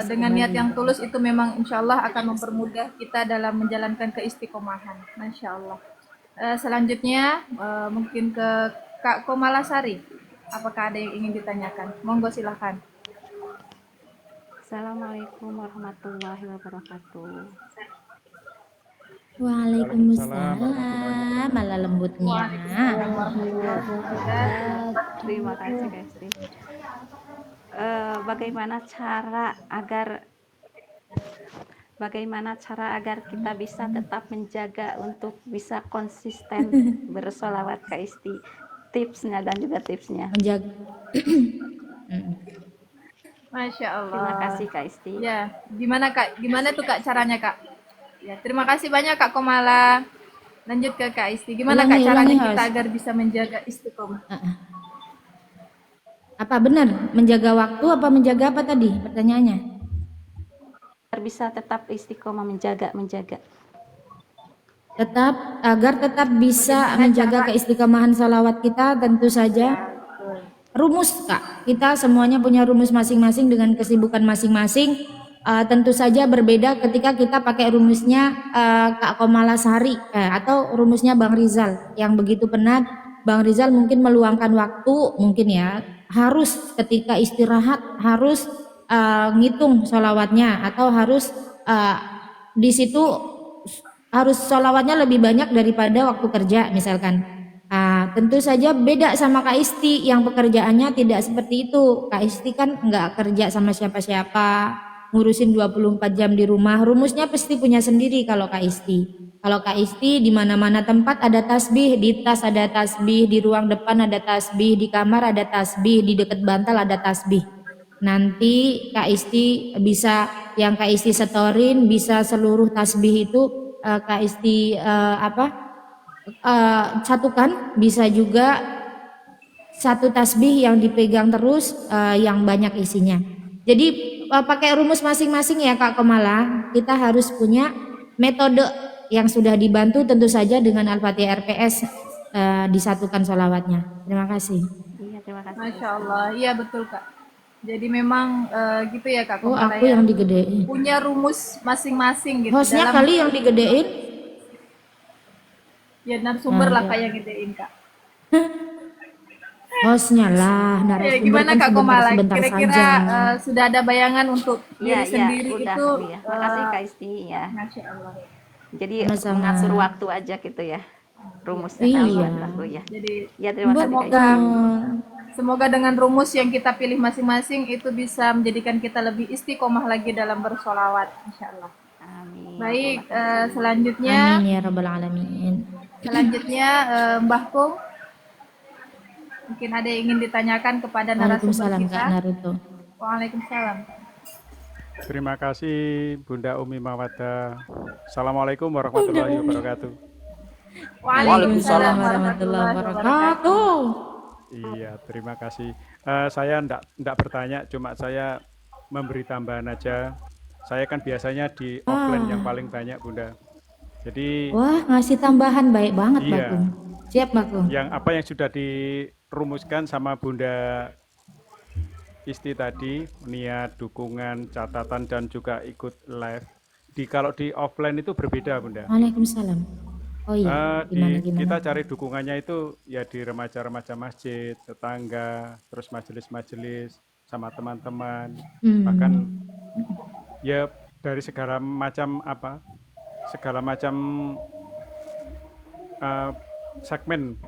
dengan niat yang tulus itu memang insya Allah akan mempermudah kita dalam menjalankan keistiqomahan. Masya Allah. Selanjutnya mungkin ke Kak Komalasari. Apakah ada yang ingin ditanyakan? Monggo silahkan. Assalamualaikum warahmatullahi wabarakatuh. Waalaikumsalam, malah lembutnya. Terima kasih Kesti. Bagaimana cara agar kita bisa tetap menjaga untuk bisa konsisten bersolawat Kak Isti? Tipsnya dan juga tipsnya. Menjaga. Masya Allah. Terima kasih Kak Isti. Ya, gimana Kak? Gimana tuh Kak caranya Kak? Ya, terima kasih banyak Kak Komala. Lanjut ke Kak Isti. Gimana Kak caranya kita agar bisa menjaga istiqomah? Apa benar? Menjaga waktu apa menjaga apa tadi pertanyaannya? Agar bisa tetap istiqomah menjaga. Agar tetap bisa menjaga keistiqomahan salawat kita, tentu saja rumus Kak. Kita semuanya punya rumus masing-masing dengan kesibukan masing-masing. Tentu saja berbeda ketika kita pakai rumusnya Kak Komalasari atau rumusnya Bang Rizal yang begitu penat. Bang Rizal mungkin meluangkan waktu, mungkin ya harus ketika istirahat harus ngitung sholawatnya atau harus di situ harus sholawatnya lebih banyak daripada waktu kerja misalkan. Tentu saja beda sama Kak Isti yang pekerjaannya tidak seperti itu. Kak Isti kan nggak kerja sama siapa-siapa, ngurusin 24 jam di rumah. Rumusnya pasti punya sendiri kalau Kak Isti. Kalau Kak Isti di mana-mana tempat ada tasbih, di tas ada tasbih, di ruang depan ada tasbih, di kamar ada tasbih, di dekat bantal ada tasbih. Nanti Kak Isti bisa yang Kak Isti setorin bisa seluruh tasbih itu Kak Isti satukan, bisa juga satu tasbih yang dipegang terus yang banyak isinya. Jadi pakai rumus masing-masing ya Kak Komala. Kita harus punya metode yang sudah dibantu tentu saja dengan Al-Fatihah RPS disatukan sholawatnya. Terima kasih. Iya, terima kasih. Masya Allah, iya betul Kak. Jadi memang gitu ya Kak Oh, Komala aku ya. yang digedein. Punya rumus masing-masing gitu. Hostnya kali yang digedein. Ya narasumber lah Kak yang gedein Kak. Hostnya lah, Ya, narasumber gimana kan Kak Komala? sebentar Kira-kira saja. sudah ada bayangan untuk diri sendiri udah, itu? iya. Makasih Kak Isti ya. Masya Allah. Jadi Sama-sama. mengatur waktu aja gitu ya. Rumusnya Iya. aku ya. Jadi Ya terima kasih Kak semoga Isti. semoga dengan rumus yang kita pilih masing-masing itu bisa menjadikan kita lebih istiqomah lagi dalam bersolawat, insya Allah. Amin. Baik, selanjutnya Amin ya rabbal alamin. Mbah Kung, mungkin ada yang ingin ditanyakan kepada narasumber Waalaikumsalam Kak kita. Naruto. Waalaikumsalam. Terima kasih Bunda Umi Mawadah. Assalamualaikum warahmatullahi wabarakatuh. Waalaikumsalam warahmatullahi wabarakatuh. Iya, terima kasih. Saya enggak bertanya, cuma saya memberi tambahan aja. Saya kan biasanya di offline yang paling banyak Bunda. Jadi Wah, ngasih tambahan baik banget Iya. Bakung. Siap Bakung. yang apa yang sudah dirumuskan sama Bunda Isti tadi, niat, dukungan, catatan dan juga ikut live. Kalau di offline itu berbeda Bunda. Waalaikumsalam. Oh iya, gimana? Kita cari dukungannya itu ya di remaja-remaja masjid, tetangga, terus majelis-majelis. sama teman-teman, bahkan Hmm. ya dari segala macam eh, segmen,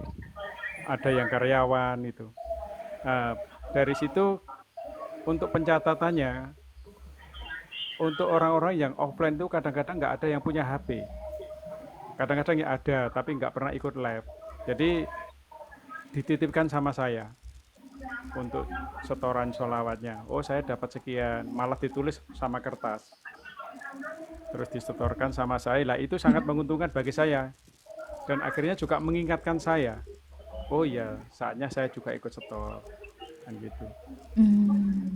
ada yang karyawan itu. Dari situ untuk pencatatannya, untuk orang-orang yang offline itu kadang-kadang nggak ada yang punya HP. Kadang-kadang ya ada, tapi nggak pernah ikut live. Jadi dititipkan sama saya untuk setoran sholawatnya. Oh, saya dapat sekian, malah ditulis sama kertas. Terus disetorkan sama saya. Lah itu sangat menguntungkan bagi saya. Dan akhirnya juga mengingatkan saya. Oh iya, saatnya saya juga ikut setor. Kan gitu. Hmm.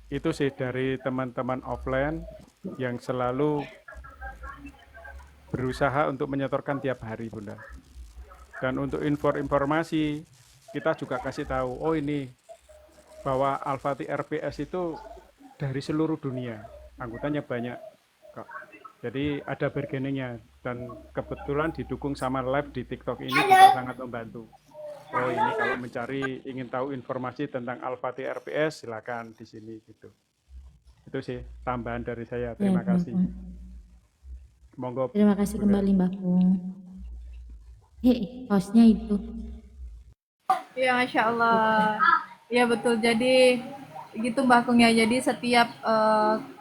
Itu sih dari teman-teman offline yang selalu berusaha untuk menyetorkan tiap hari, Bunda. Dan untuk informasi, kita juga kasih tahu, oh ini, bahwa Al-Fatih RPS itu dari seluruh dunia. Anggotanya banyak, Kak. Jadi ada bargainingnya. Dan kebetulan didukung sama live di TikTok ini juga sangat membantu. Oh ini kalau ingin tahu informasi tentang Al-Fatih RPS, silakan di sini gitu. Itu sih tambahan dari saya. Ya, Terima kasih. Bapak. Monggo. Terima kasih Bunda. kembali Mbak Pung. Hostnya itu. Ya, Masya Allah. Ya betul. Jadi gitu Mbak Kung ya. Jadi setiap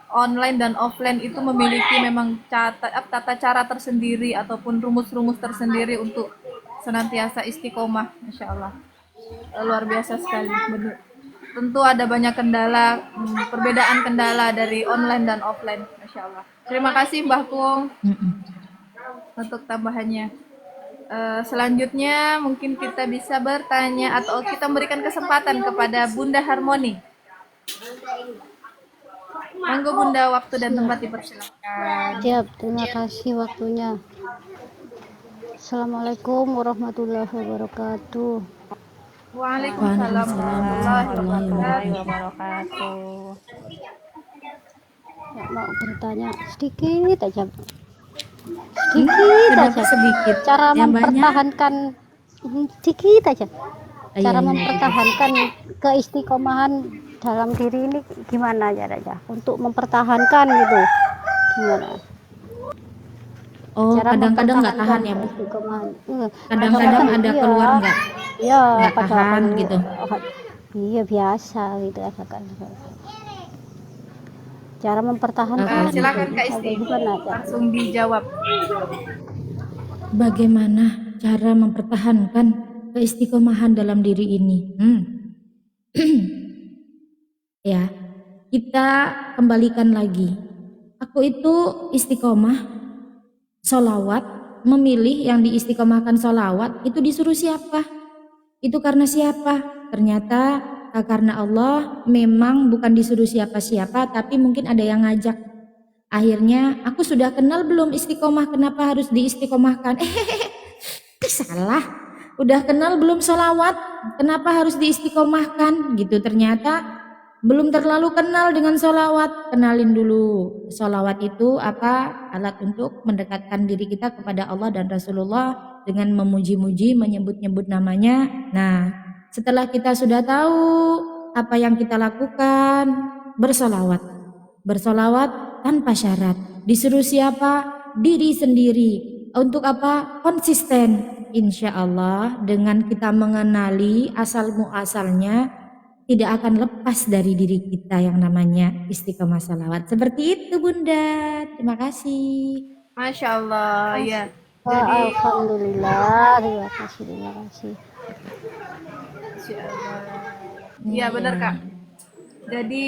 online dan offline itu memiliki memang tata cara tersendiri ataupun rumus-rumus tersendiri untuk senantiasa istiqomah. Masya Allah. Luar biasa sekali. Benar. Tentu ada banyak kendala, perbedaan kendala dari online dan offline. Masya Allah. Terima kasih Mbak Kung untuk tambahannya. Selanjutnya mungkin kita bisa bertanya atau kita memberikan kesempatan kepada Bunda Harmoni. Monggo Bunda, waktu dan tempat dipersilakan. Siap, terima kasih waktunya. Assalamualaikum warahmatullahi wabarakatuh. Waalaikumsalam warahmatullahi Warahmatullahi wabarakatuh. wabarakatuh. Ya, mau bertanya sedikit aja. Sedikit Kenapa aja. sedikit? Cara Yang banyak? mempertahankan sedikit aja. Iya, Cara iya, mempertahankan keistiqomahan dalam diri ini gimana caranya? Untuk mempertahankan gitu. Gimana? Oh, Cara kadang-kadang nggak tahan ya, Bu? keistiqomahan. Kadang-kadang ada iya. keluar nggak? Iya, Nggak pada tahan waktu- gitu. Iya biasa gitu ada kan. Cara mempertahankan. Silakan Kak Isti, Gimana, Kak? langsung dijawab. Bagaimana cara mempertahankan keistiqomahan dalam diri ini? Ya, kita kembalikan lagi. Aku itu istiqomah, sholawat, memilih yang diistiqomahkan sholawat, itu disuruh siapa? Itu karena siapa? Ternyata karena Allah, memang bukan disuruh siapa-siapa, tapi mungkin ada yang ngajak. Akhirnya aku sudah kenal belum istiqomah, kenapa harus diistiqomahkan? Salah. Udah kenal belum sholawat, kenapa harus diistiqomahkan? Gitu. Ternyata belum terlalu kenal dengan sholawat. Kenalin dulu. Sholawat itu apa? Alat untuk mendekatkan diri kita kepada Allah dan Rasulullah dengan memuji-muji, menyebut-nyebut namanya. Nah, setelah kita sudah tahu apa yang kita lakukan, bersolawat. Bersolawat tanpa syarat. Disuruh siapa? Diri sendiri. Untuk apa? Konsisten. Insya Allah dengan kita mengenali asal muasalnya, tidak akan lepas dari diri kita yang namanya istiqomah salawat. Seperti itu Bunda. Terima kasih. Masya Allah, ya. Wah, Jadi, alhamdulillah, terima kasih. Masya Allah. Iya benar Kak. Jadi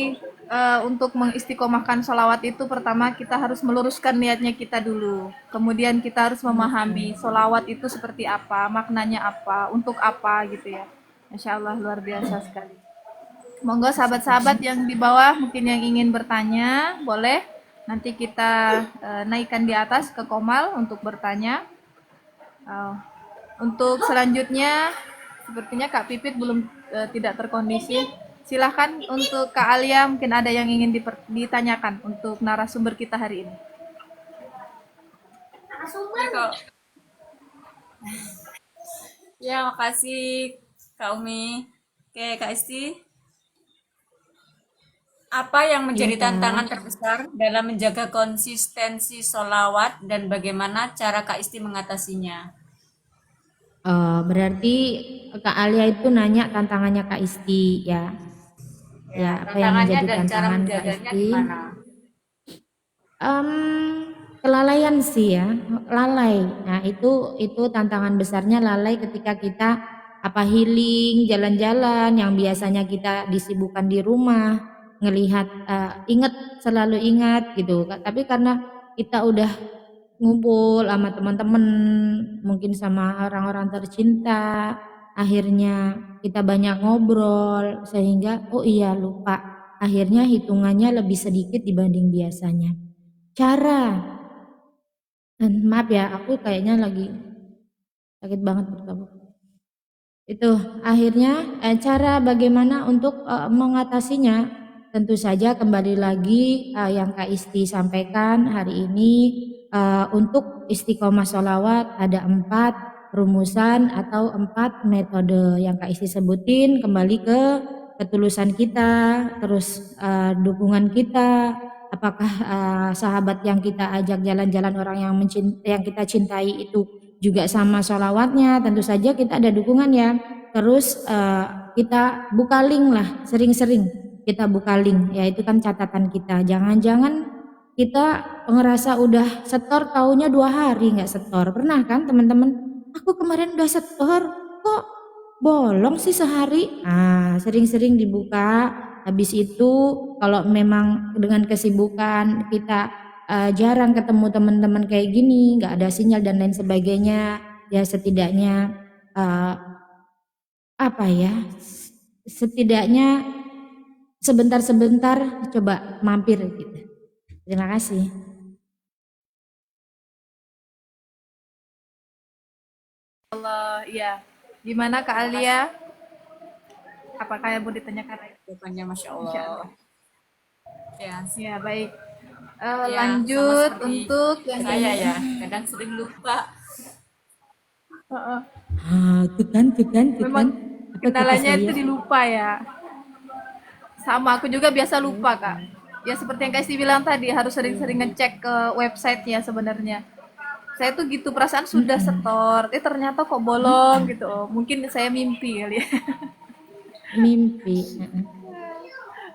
untuk mengistiqomahkan sholawat itu pertama kita harus meluruskan niatnya kita dulu. Kemudian kita harus memahami sholawat itu seperti apa, maknanya apa, untuk apa gitu ya. Masya Allah luar biasa sekali. Monggo sahabat-sahabat yang di bawah mungkin yang ingin bertanya boleh. Nanti kita naikkan di atas ke Komal untuk bertanya. Untuk selanjutnya sepertinya Kak Pipit belum tidak terkondisi. Silahkan untuk Kak Alia mungkin ada yang ingin ditanyakan untuk narasumber kita hari ini. Ya, makasih Kak Umi. Oke, Kak Isti. Apa yang menjadi Iya, Kak. tantangan terbesar dalam menjaga konsistensi sholawat dan bagaimana cara Kak Isti mengatasinya? Berarti Kak Alia itu nanya tantangannya Kak Isti ya. Ya, apa yang Tantangannya menjadi dan cara tantangan Kak menjaganya Isti? gimana? Em, Kelalaian sih ya, lalai. Nah, itu tantangan besarnya lalai ketika kita apa healing, jalan-jalan yang biasanya kita disibukkan di rumah, ngelihat selalu ingat gitu. Tapi karena kita udah ngumpul sama teman-teman, mungkin sama orang-orang tercinta, akhirnya kita banyak ngobrol sehingga oh iya lupa. Akhirnya hitungannya lebih sedikit dibanding biasanya. Maaf ya, aku kayaknya lagi sakit banget perut aku. Itu akhirnya cara bagaimana untuk mengatasinya, tentu saja kembali lagi yang Kak Isti sampaikan hari ini, untuk istiqomah sholawat ada 4 rumusan atau 4 metode yang Kak Isti sebutin, kembali ke ketulusan kita, terus dukungan kita, apakah sahabat yang kita ajak jalan-jalan, orang yang kita cintai itu juga sama sholawatnya, tentu saja kita ada dukungan ya. Terus kita buka link lah, sering-sering kita buka link, ya itu kan catatan kita. Jangan-jangan kita ngerasa udah setor, taunya 2 hari nggak setor. Pernah kan teman-teman? Aku kemarin udah setor, kok bolong sih sehari? Sering-sering dibuka. Habis itu kalau memang dengan kesibukan kita jarang ketemu teman-teman kayak gini, nggak ada sinyal dan lain sebagainya, ya setidaknya setidaknya sebentar-sebentar coba mampir gitu. Terima kasih. Allah, iya. Gimana Kak Alia? Apakah yang mau ditanyakan? Jawabannya Masya Insya Allah. Allah. Ya, Ya, baik. ya, Lanjut sama seperti untuk yang saya ini. ya, kadang sering lupa. Heeh. Tuh kan. Memang Apa kata kendalanya saya? itu dilupa ya. Sama, aku juga biasa lupa Kak. Ya seperti yang Kak Isti bilang tadi, harus sering-sering ngecek ke website ya sebenarnya. Saya tuh gitu, perasaan sudah setor, ternyata kok bolong gitu. Oh, mungkin saya mimpi kali ya. Mimpi.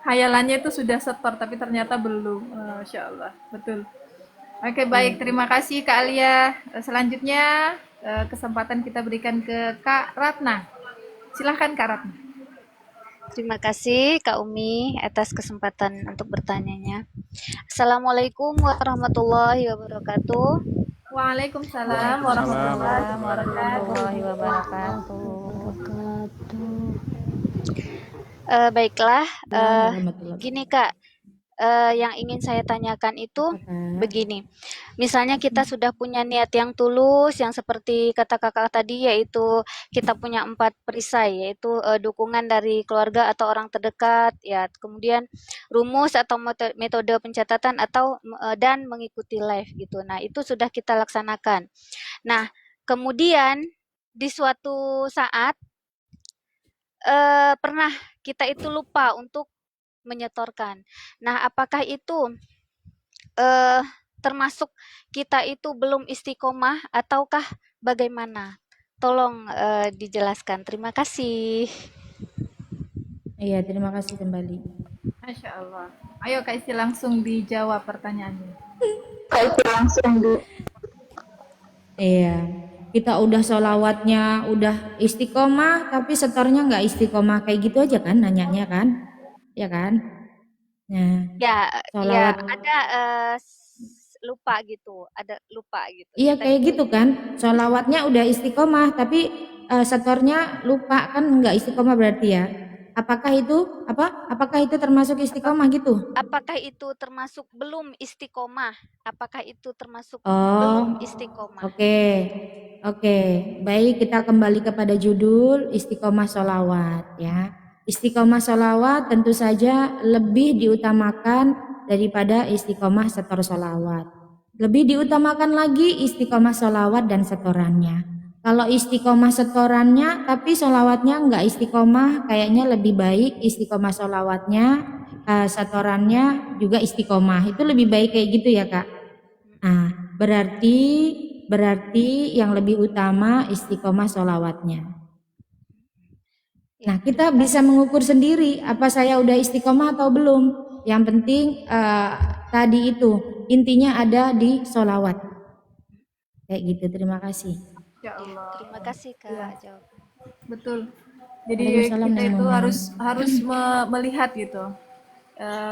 Hayalannya itu sudah setor, tapi ternyata belum. Masya Allah, betul. Oke, baik. Terima kasih Kak Alia. Selanjutnya, kesempatan kita berikan ke Kak Ratna. Silahkan Kak Ratna. Terima kasih Kak Umi atas kesempatan untuk bertanyanya. Assalamualaikum warahmatullahi wabarakatuh. Waalaikumsalam warahmatullahi wabarakatuh. Baiklah, Warahmatullahi gini Kak, yang ingin saya tanyakan itu wabarakatuh. begini. Misalnya kita sudah punya niat yang tulus, yang seperti kata kakak tadi, yaitu kita punya 4 perisai, yaitu dukungan dari keluarga atau orang terdekat, ya, kemudian rumus atau metode pencatatan atau dan mengikuti live gitu. Nah, itu sudah kita laksanakan. Nah, kemudian di suatu saat pernah kita itu lupa untuk menyetorkan. Nah, apakah itu termasuk kita itu belum istiqomah ataukah bagaimana? Tolong dijelaskan. Terima kasih. Iya, terima kasih kembali. Masya Allah. Ayo Kak Isti langsung dijawab pertanyaannya. Iya, kita udah sholawatnya udah istiqomah, tapi setornya nggak istiqomah, kayak gitu aja kan nanyanya kan, ya kan? Nah, Ya, sholawat, ada lupa gitu, ada lupa gitu. iya Kita kayak itu gitu kan, sholawatnya udah istiqomah, tapi setornya lupa, kan nggak istiqomah berarti ya? Apakah itu termasuk istiqomah gitu? apakah itu termasuk belum istiqomah? Apakah itu termasuk Oh, belum istiqomah? Oke, baik, kita kembali kepada judul istiqomah sholawat ya. Istiqomah sholawat tentu saja lebih diutamakan daripada istiqomah setor sholawat. Lebih diutamakan lagi istiqomah sholawat dan setorannya. Kalau istiqomah setorannya tapi sholawatnya nggak istiqomah, kayaknya lebih baik istiqomah sholawatnya setorannya juga istiqomah. Itu lebih baik kayak gitu ya Kak. Nah, berarti yang lebih utama istiqomah sholawatnya. Nah, kita bisa mengukur sendiri apa saya udah istiqomah atau belum. Yang penting tadi itu intinya ada di sholawat. Kayak gitu. Terima kasih. Ya Allah. Terima kasih Iya, Kak jawab. betul. Jadi Waalaikumsalam kita itu warahmatullahi harus melihat gitu.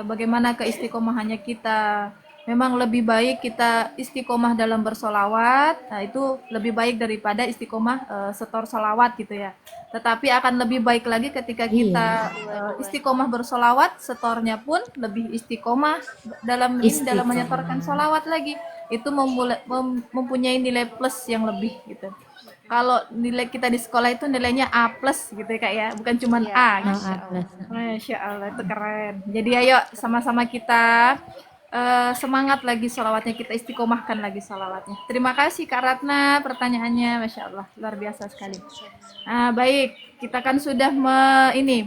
Bagaimana keistiqomahannya kita. Memang lebih baik kita istiqomah dalam bersolawat, nah itu lebih baik daripada istiqomah setor solawat gitu ya. Tetapi akan lebih baik lagi ketika kita istiqomah bersolawat, setornya pun lebih istiqomah dalam Istiqomah. menyetorkan solawat lagi. Itu mempunyai nilai plus yang lebih gitu. Kalau nilai kita di sekolah itu nilainya A plus gitu ya Kak ya, bukan cuma A. No, A plus. Masya Allah, itu keren. Jadi ayo sama-sama kita semangat lagi sholawatnya, kita istiqomahkan lagi sholawatnya. Terima kasih Kak Ratna pertanyaannya, Masya Allah, luar biasa sekali. Baik, kita kan sudah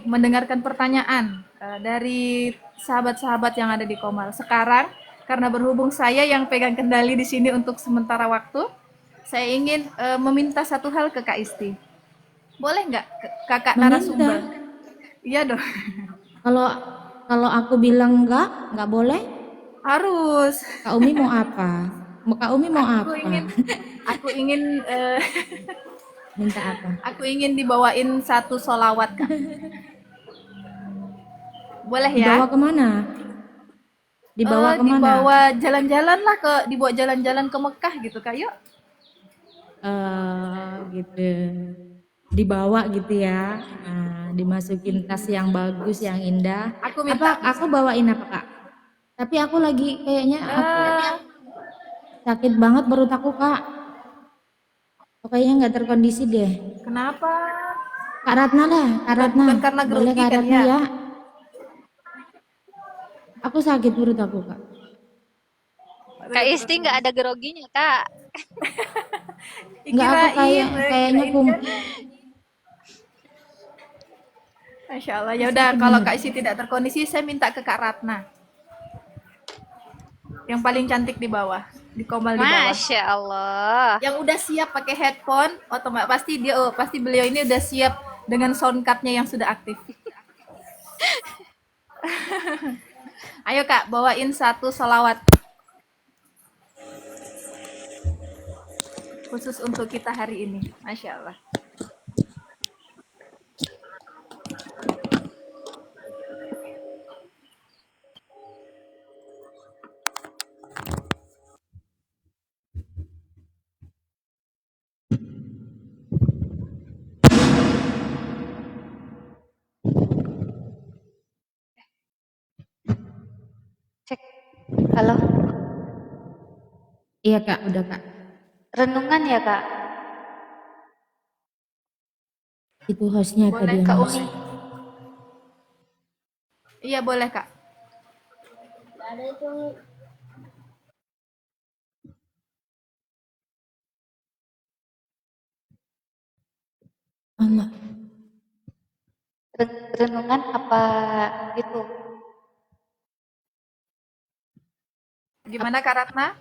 mendengarkan pertanyaan dari sahabat-sahabat yang ada di Komal. Sekarang, karena berhubung saya yang pegang kendali di sini untuk sementara waktu, saya ingin meminta satu hal ke Kak Isti. Boleh nggak kakak narasumber? Iya dong. Kalau aku bilang nggak boleh, harus. Kak Umi mau apa? Kak Umi mau apa? Aku ingin minta apa? Aku ingin dibawain satu solawat Kak. Boleh ya? Dibawa kemana? Dibawa kemana? Dibawa jalan-jalan lah, dibawa jalan-jalan ke Mekah gitu Kak, yuk. Gitu. Dibawa gitu ya. Dimasukin tas yang bagus, yang indah. Aku bawain apa Kak? Tapi aku lagi kayaknya sakit banget perut aku Kak. Kayaknya nggak terkondisi deh. Kenapa? Kak Ratna lah, Kak Ratna. Bukan karena Boleh grogi Kak kan Ratna ya? ya? Aku sakit perut aku Kak. Kak Isti nggak ada groginya Kak. Nggak, aku kayaknya Masya Allah. Ya udah, kalau Kak Isti tidak terkondisi, saya minta ke Kak Ratna. Yang paling cantik di bawah, di Komal di bawah. Masya Allah. Yang udah siap pakai headphone, otomatis pasti beliau ini udah siap dengan sound card-nya yang sudah aktif. Ayo Kak, bawain satu salawat khusus untuk kita hari ini. Masya Allah. Cek. Halo. Iya Kak, udah Kak. Renungan ya Kak? Itu hostnya boleh tadi Kak yang Umi. Iya boleh Kak. Ada itu. Allah. Renungan apa itu? Gimana Kak Ratna?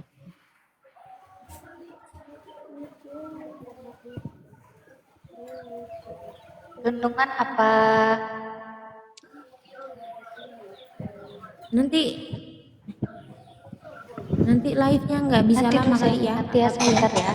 Renungan apa? Nanti live-nya nggak bisa Nanti lama dulu kali ya. nanti ya sebentar ya.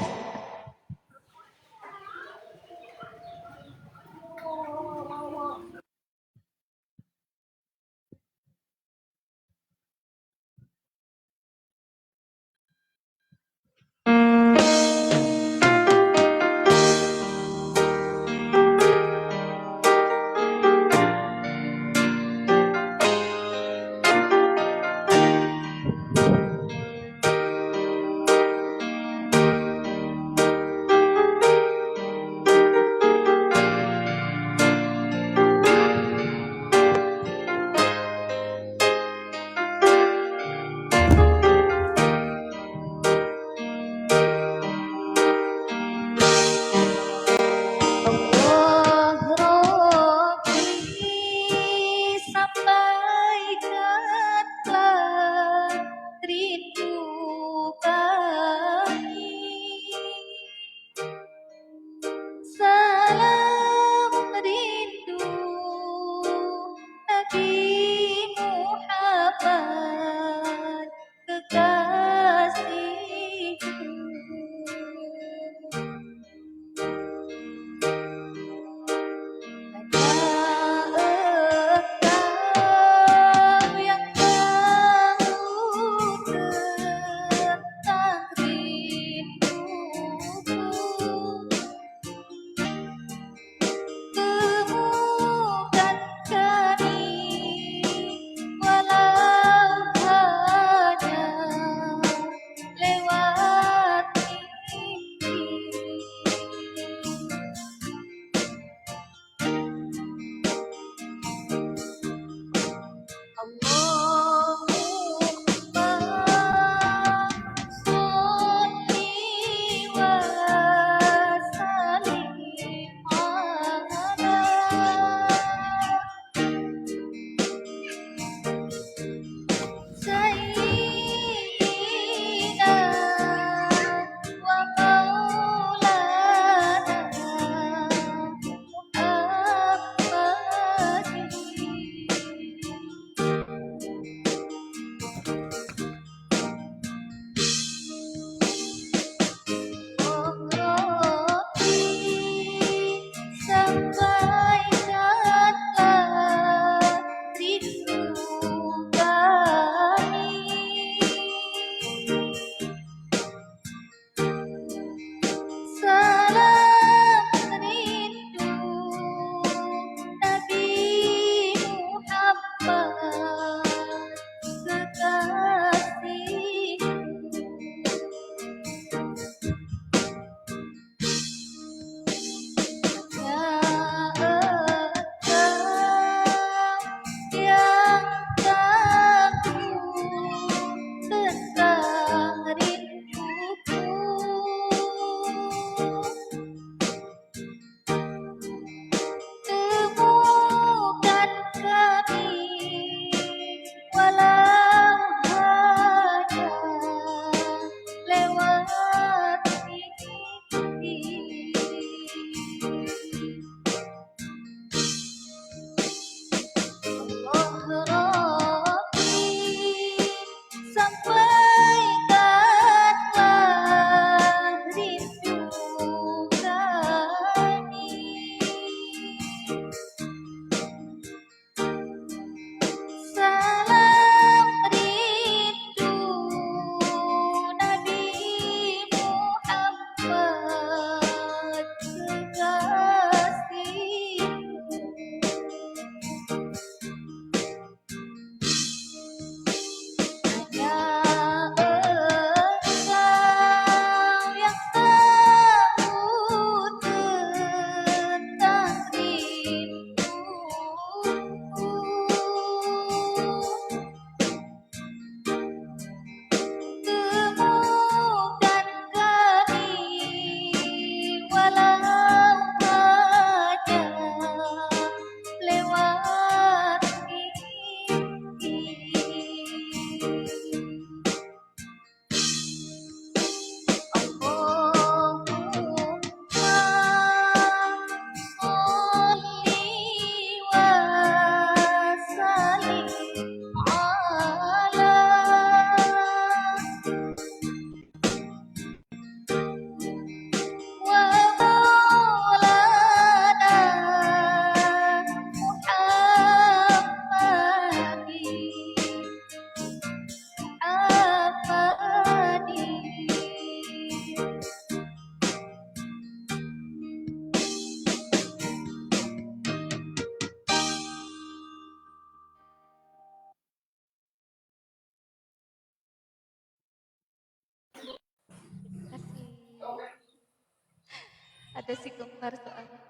Ada si kembar soalnya.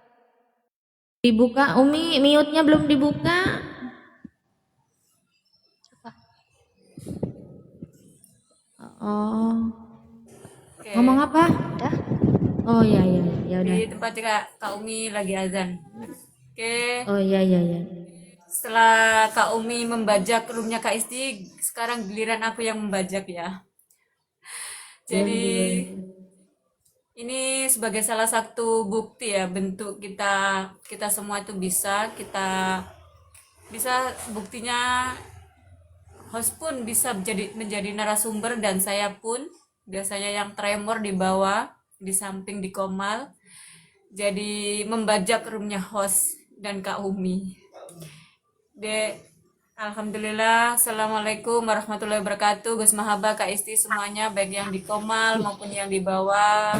Dibuka, Umi, mute-nya belum dibuka. Coba. Oh, Oke. ngomong apa? Udah? Oh ya ya ya udah. Di tempat Kak Umi lagi azan. Oke. Oh ya ya ya. Setelah Kak Umi membajak roomnya Kak Isti, sekarang giliran aku yang membajak ya. Jadi ini sebagai salah satu bukti ya, bentuk kita semua itu bisa buktinya host pun bisa menjadi narasumber, dan saya pun biasanya yang tremor di bawah, di samping, di komal, jadi membajak roomnya host dan Kak Umi. Alhamdulillah, Assalamualaikum warahmatullahi wabarakatuh. Gus Mahaba, Kak Isti semuanya, baik yang di komal maupun yang di bawah.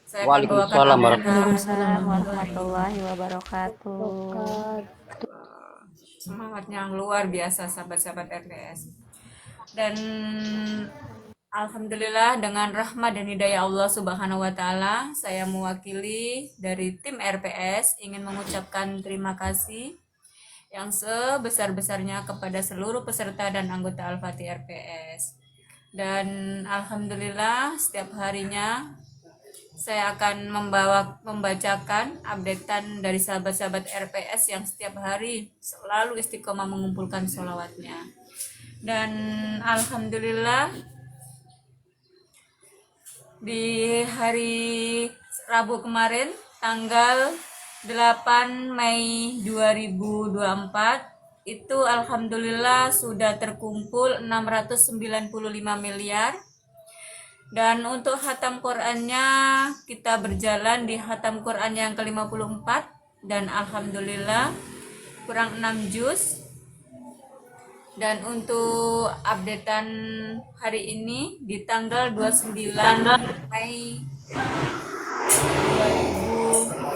Saya akan bawakan Waalaikumsalam Waalaikumsalam warahmatullahi wabarakatuh. semangatnya yang luar biasa sahabat-sahabat RPS. Dan alhamdulillah dengan rahmat dan hidayah Allah Subhanahu wa taala, saya mewakili dari tim RPS ingin mengucapkan terima kasih yang sebesar-besarnya kepada seluruh peserta dan anggota Al-Fatih RPS. Dan alhamdulillah setiap harinya saya akan membacakan updatean dari sahabat-sahabat RPS yang setiap hari selalu istiqomah mengumpulkan sholawatnya. Dan alhamdulillah di hari Rabu kemarin tanggal 8 Mei 2024 itu alhamdulillah sudah terkumpul 695 miliar. Dan untuk khatam Qur'annya kita berjalan di khatam Qur'an yang ke-54 dan alhamdulillah kurang 6 juz. Dan untuk updatean hari ini di tanggal 29 Mei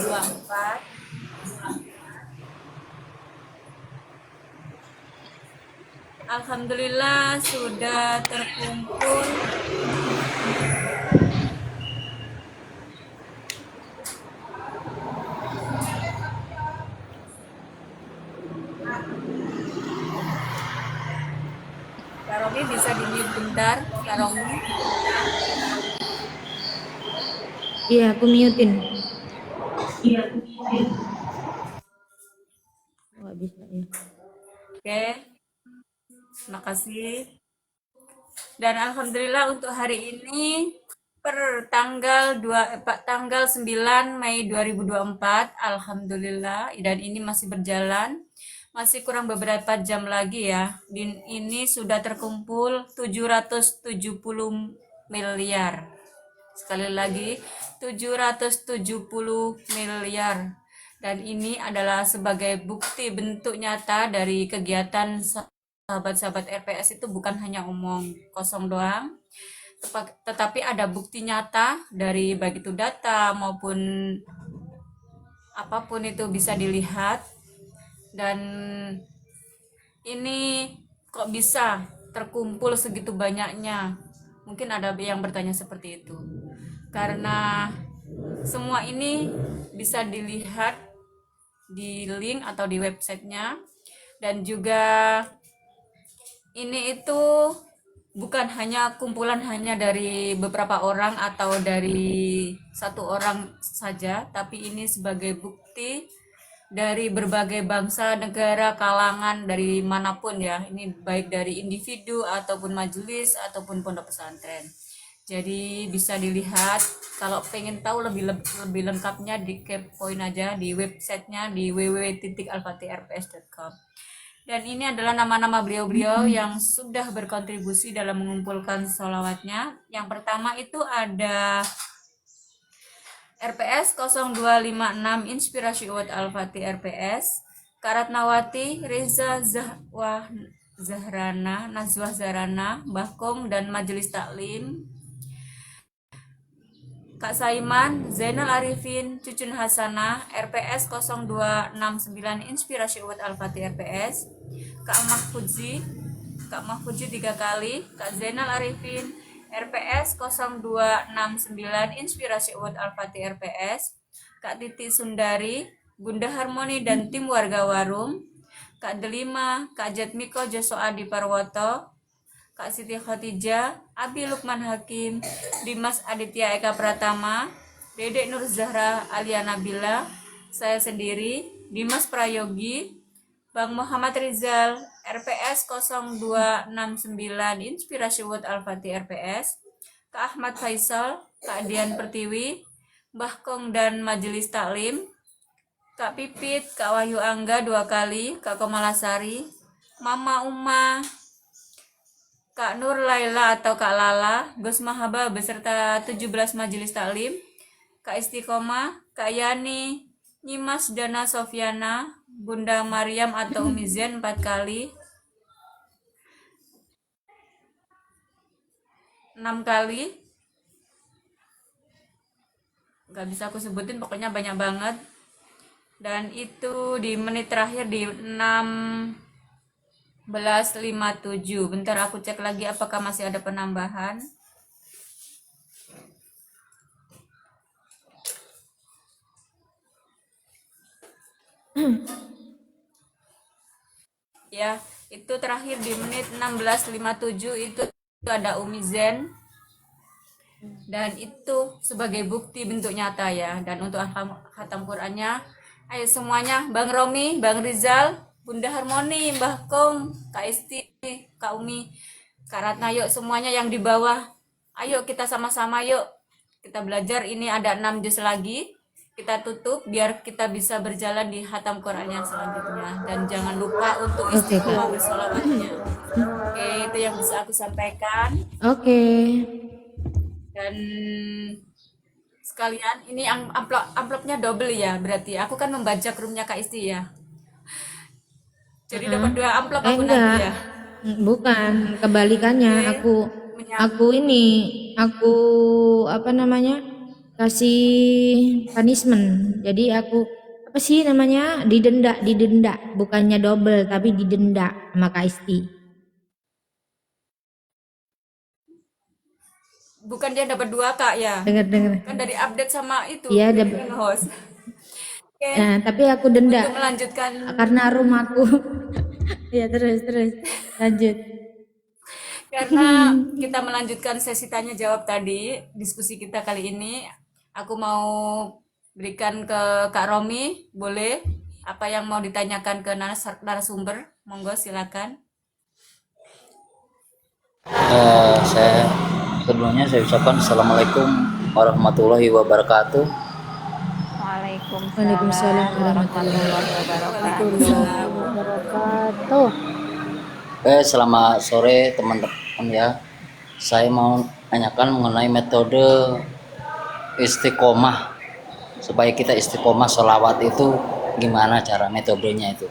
2024 alhamdulillah sudah terkumpul Karomi, bisa di-mute bentar, Karomi. Iya, aku mutein. Nggak bisa ya. Oke, terima kasih. Dan alhamdulillah untuk hari ini per tanggal 9 Mei 2024 alhamdulillah, dan ini masih berjalan, masih kurang beberapa jam lagi ya. Ini sudah terkumpul 770 miliar. Sekali lagi 770 miliar. Dan ini adalah sebagai bukti bentuk nyata dari kegiatan sahabat-sahabat RPS itu bukan hanya omong kosong doang, tetapi ada bukti nyata dari baik itu data maupun apapun itu bisa dilihat. Dan ini kok bisa terkumpul segitu banyaknya? Mungkin ada yang bertanya seperti itu. Karena semua ini bisa dilihat di link atau di websitenya, dan juga ini itu bukan hanya kumpulan hanya dari beberapa orang atau dari satu orang saja, tapi ini sebagai bukti dari berbagai bangsa, negara, kalangan, dari manapun ya. Ini baik dari individu ataupun majelis ataupun pondok pesantren. Jadi bisa dilihat, kalau pengen tahu lebih lengkapnya dikepoin aja di websitenya di www.alfatihrps.com. Dan ini adalah nama-nama beliau-beliau yang sudah berkontribusi dalam mengumpulkan sholawatnya. Yang pertama itu ada RPS 0256 Inspirasi Uwat Al-Fatih RPS, Karatnawati, Reza Zahrana, Nazwah Zahrana, Bahkom dan Majelis Taklim, Kak Saiman, Zainal Arifin, Cucun Hasanah, RPS 0269 Inspirasi Uwat Al-Fatih RPS, Kak Mahfudzi 3 kali, Kak Zainal Arifin, RPS 0269 Inspirasi Award Al-Fatih RPS, Kak Titi Sundari, Bunda Harmoni dan tim warga Warum, Kak Delima, Kak Jatmiko Joso Adi Parwoto, Kak Siti Khotijah, Abi Lukman Hakim, Dimas Aditya Eka Pratama, Dedek Nur Zahra Alia Nabila, saya sendiri, Dimas Prayogi, Bang Muhammad Rizal, RPS 0269 Inspirasi Award Al-Fatih RPS, Kak Ahmad Faisal, Kak Dian Pertiwi, Mbah Kong dan Majelis Taklim, Kak Pipit, Kak Wahyu Angga 2 kali, Kak Komalasari, Mama Uma, Kak Nur Laila atau Kak Lala, Gus Mahaba beserta 17 Majelis Taklim, Kak Istiqomah, Kak Yani, Nyimas Dana Sofiana, Bunda Mariam atau Umi Zen 4 kali, 6 kali, nggak bisa aku sebutin, pokoknya banyak banget. Dan itu di menit terakhir di 16:57. Bentar aku cek lagi apakah masih ada penambahan. Ya, itu terakhir di menit 16:57 itu ada Umi Zen. Dan itu sebagai bukti bentuk nyata ya. Dan untuk khatam Qurannya, ayo semuanya, Bang Romi, Bang Rizal, Bunda Harmoni, Mbah Kong, Kak Isti, Kak Umi, Kak Ratna, yuk semuanya yang di bawah. Ayo kita sama-sama yuk. Kita belajar, ini ada 6 juz lagi. Kita tutup biar kita bisa berjalan di khatam Quran yang selanjutnya. Dan jangan lupa untuk istiqomah bersolawatnya. Oke, itu yang bisa aku sampaikan. Oke. Dan sekalian, ini amplopnya double ya, berarti aku kan membajak roomnya Kak Isti ya. Jadi dapat 2 amplop aku nanti Enggak. ya. Bukan, kebalikannya. Aku apa namanya? Kasih punishment. Jadi aku apa sih namanya? Didenda, bukannya double tapi didenda sama Kak Isti. Bukan dia dapat 2 Kak ya. Dengar. Kan dari update sama itu. Iya, dengan host. Oke. Nah, tapi aku denda Untuk melanjutkan karena rumahku. Ya terus lanjut. karena kita melanjutkan sesi tanya jawab tadi, diskusi kita kali ini, aku mau berikan ke Kak Romi, boleh apa yang mau ditanyakan ke narasumber, monggo silakan. Sebelumnya saya ucapkan Assalamualaikum warahmatullahi wabarakatuh. Waalaikumsalam warahmatullahi wabarakatuh. Selamat sore teman-teman ya. Saya mau tanyakan mengenai metode istiqomah. Supaya kita istiqomah sholawat itu gimana cara metodenya itu?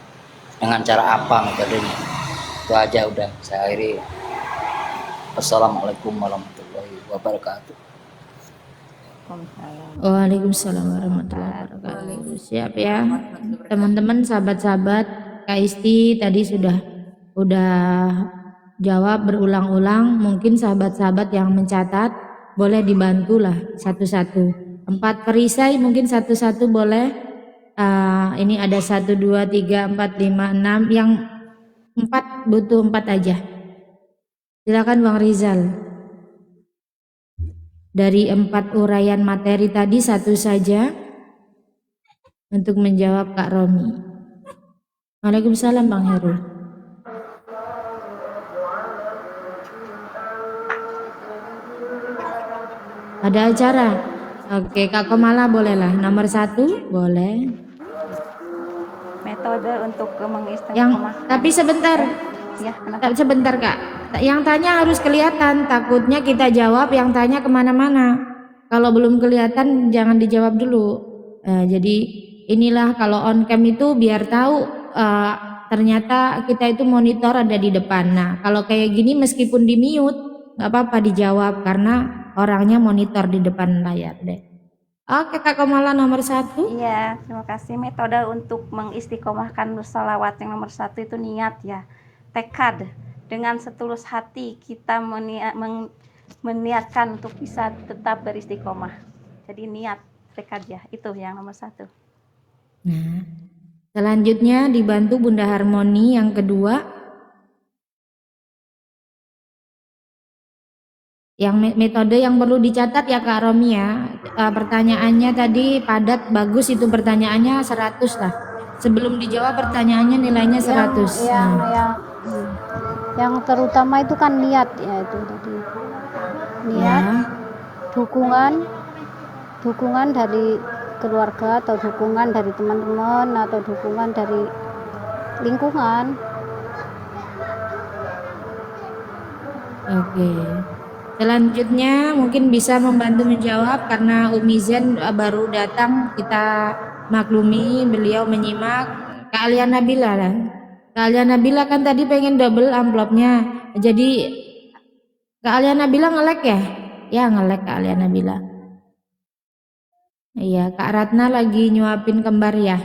Dengan cara apa metodenya? Itu aja udah saya akhiri. Assalamualaikum warahmatullahi wabarakatuh. Waalaikumsalam warahmatullahi wabarakatuh. Siap ya, teman-teman, sahabat-sahabat. Kak Isti tadi sudah jawab berulang-ulang. Mungkin sahabat-sahabat yang mencatat boleh dibantulah satu-satu. 4 perisai mungkin satu-satu boleh. Ini ada 1, 2, 3, 4, 5, 6. Yang 4 butuh 4 aja. Silakan Bang Rizal. Dari 4 uraian materi tadi satu saja untuk menjawab Kak Romi. Waalaikumsalam Bang Heru. Ada acara? Oke, Kak Komala bolehlah. Nomor 1 boleh. Metode untuk mengistiqomahkan. Tapi sebentar. Ya, kenapa? Sebentar Kak. Yang tanya harus kelihatan. Takutnya kita jawab, yang tanya kemana-mana. Kalau belum kelihatan jangan dijawab dulu. Jadi inilah kalau on cam itu biar tahu ternyata kita itu monitor ada di depan. Nah kalau kayak gini meskipun di mute nggak apa-apa dijawab karena orangnya monitor di depan layar deh. Oke Kak Komala nomor 1. Iya, terima kasih. Metode untuk mengistiqomahkan sholawat yang nomor 1 itu niat ya. Tekad. Dengan setulus hati kita meniatkan untuk bisa tetap beristiqomah. Jadi niat, tekad ya, itu yang nomor 1. Nah, selanjutnya dibantu Bunda Harmoni yang kedua. Yang metode yang perlu dicatat ya Kak Romi ya. Pertanyaannya tadi padat, bagus itu pertanyaannya 100 lah. Sebelum dijawab pertanyaannya nilainya 100. Yang terutama itu kan niat ya, itu tadi niat, Ya. dukungan dari keluarga atau dukungan dari teman-teman atau dukungan dari lingkungan. Oke. Selanjutnya mungkin bisa membantu menjawab karena Umi Zen baru datang, kita maklumi beliau menyimak. Kak Alia Nabila lah. Kak Alia Nabila kan tadi pengen double amplopnya. Jadi Kak Alia Nabila ngelek ya? Ya ngelek Kak Alia Nabila. Iya, Kak Ratna lagi nyuapin kembar ya.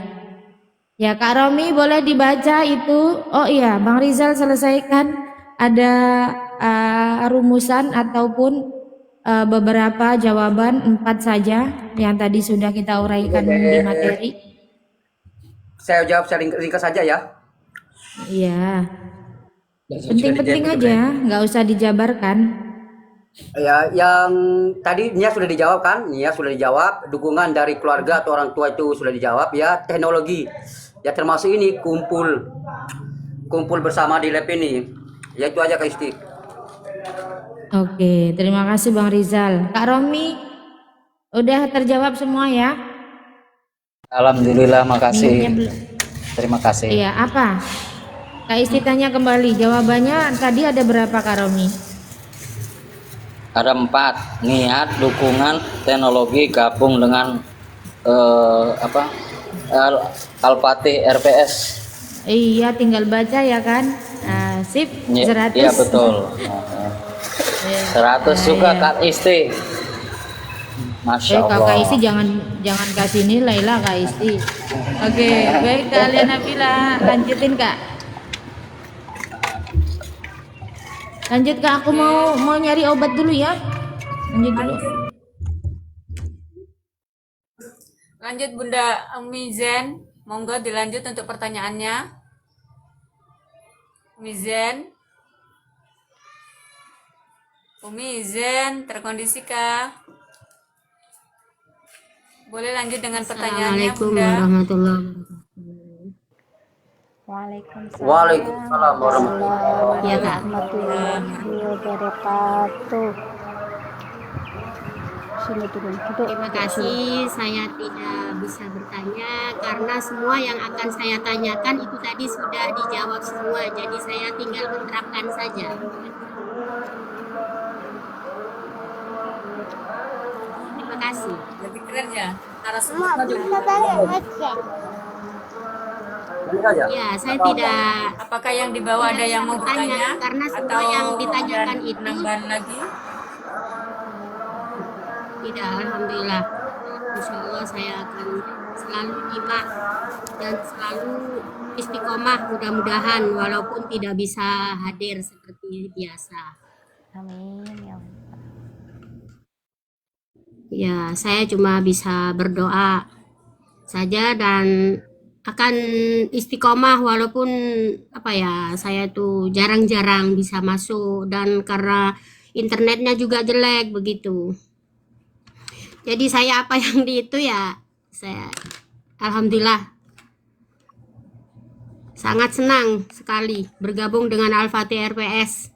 Ya Kak Romi boleh dibaca itu. Oh iya, Bang Rizal selesaikan. Ada rumusan ataupun beberapa jawaban 4 saja yang tadi sudah kita uraikan di materi. Saya jawab ringkas saja ya. Iya. Penting-penting aja, nggak usah dijabarkan. Ya, yang tadi Nia sudah dijawab kan? Nia sudah dijawab. Dukungan dari keluarga atau orang tua itu sudah dijawab ya. Teknologi, ya termasuk ini kumpul bersama di lab ini. Ya itu aja Kak Isti. Oke, terima kasih Bang Rizal. Kak Romi, udah terjawab semua ya? Alhamdulillah, makasih. Minumnya belum? Terima kasih. Iya, apa? Kak Isti tanya kembali, jawabannya tadi ada berapa Kak Romi? Ada 4, niat, dukungan, teknologi gabung dengan Al-Fatih RPS. Iya, tinggal baca ya kan? Sip, 100. Iya betul. 100 juga Kak Isti. Masya Allah. Kak Isti jangan kasih nilai lah Kak Isti. Oke, baik Kak Alia Nabila, lanjutin Kak. Lanjut Kak, aku mau nyari obat dulu ya. Lanjut dulu. Lanjut Bunda Umi Zen, monggo dilanjut untuk pertanyaannya. Umi Zen, terkondisi kah? Boleh lanjut dengan pertanyaannya Assalamualaikum Bunda. warahmatullahi wabarakatuh. Waalaikumsalam warahmatullahi Ya Kak. Wabarakatuh. Sini duduk. Terima kasih, saya tidak bisa bertanya karena semua yang akan saya tanyakan itu tadi sudah dijawab semua, jadi saya tinggal menerapkan saja. Terima kasih. Lebih keren ya. Mak, bisa tanya ngecek. Ya, saya tidak Apakah yang di bawah ada yang mau bertanya karena semua atau yang ditanyakan ada itu penambahan lagi? tidak, alhamdulillah. Insya Allah saya akan selalu nyimak dan selalu istiqomah mudah-mudahan walaupun tidak bisa hadir seperti biasa. Amin ya Allah. Ya, saya cuma bisa berdoa saja dan akan istiqomah walaupun saya tuh jarang-jarang bisa masuk dan karena internetnya juga jelek begitu. Jadi saya apa yang di itu ya saya alhamdulillah sangat senang sekali bergabung dengan Al-Fatih RPS.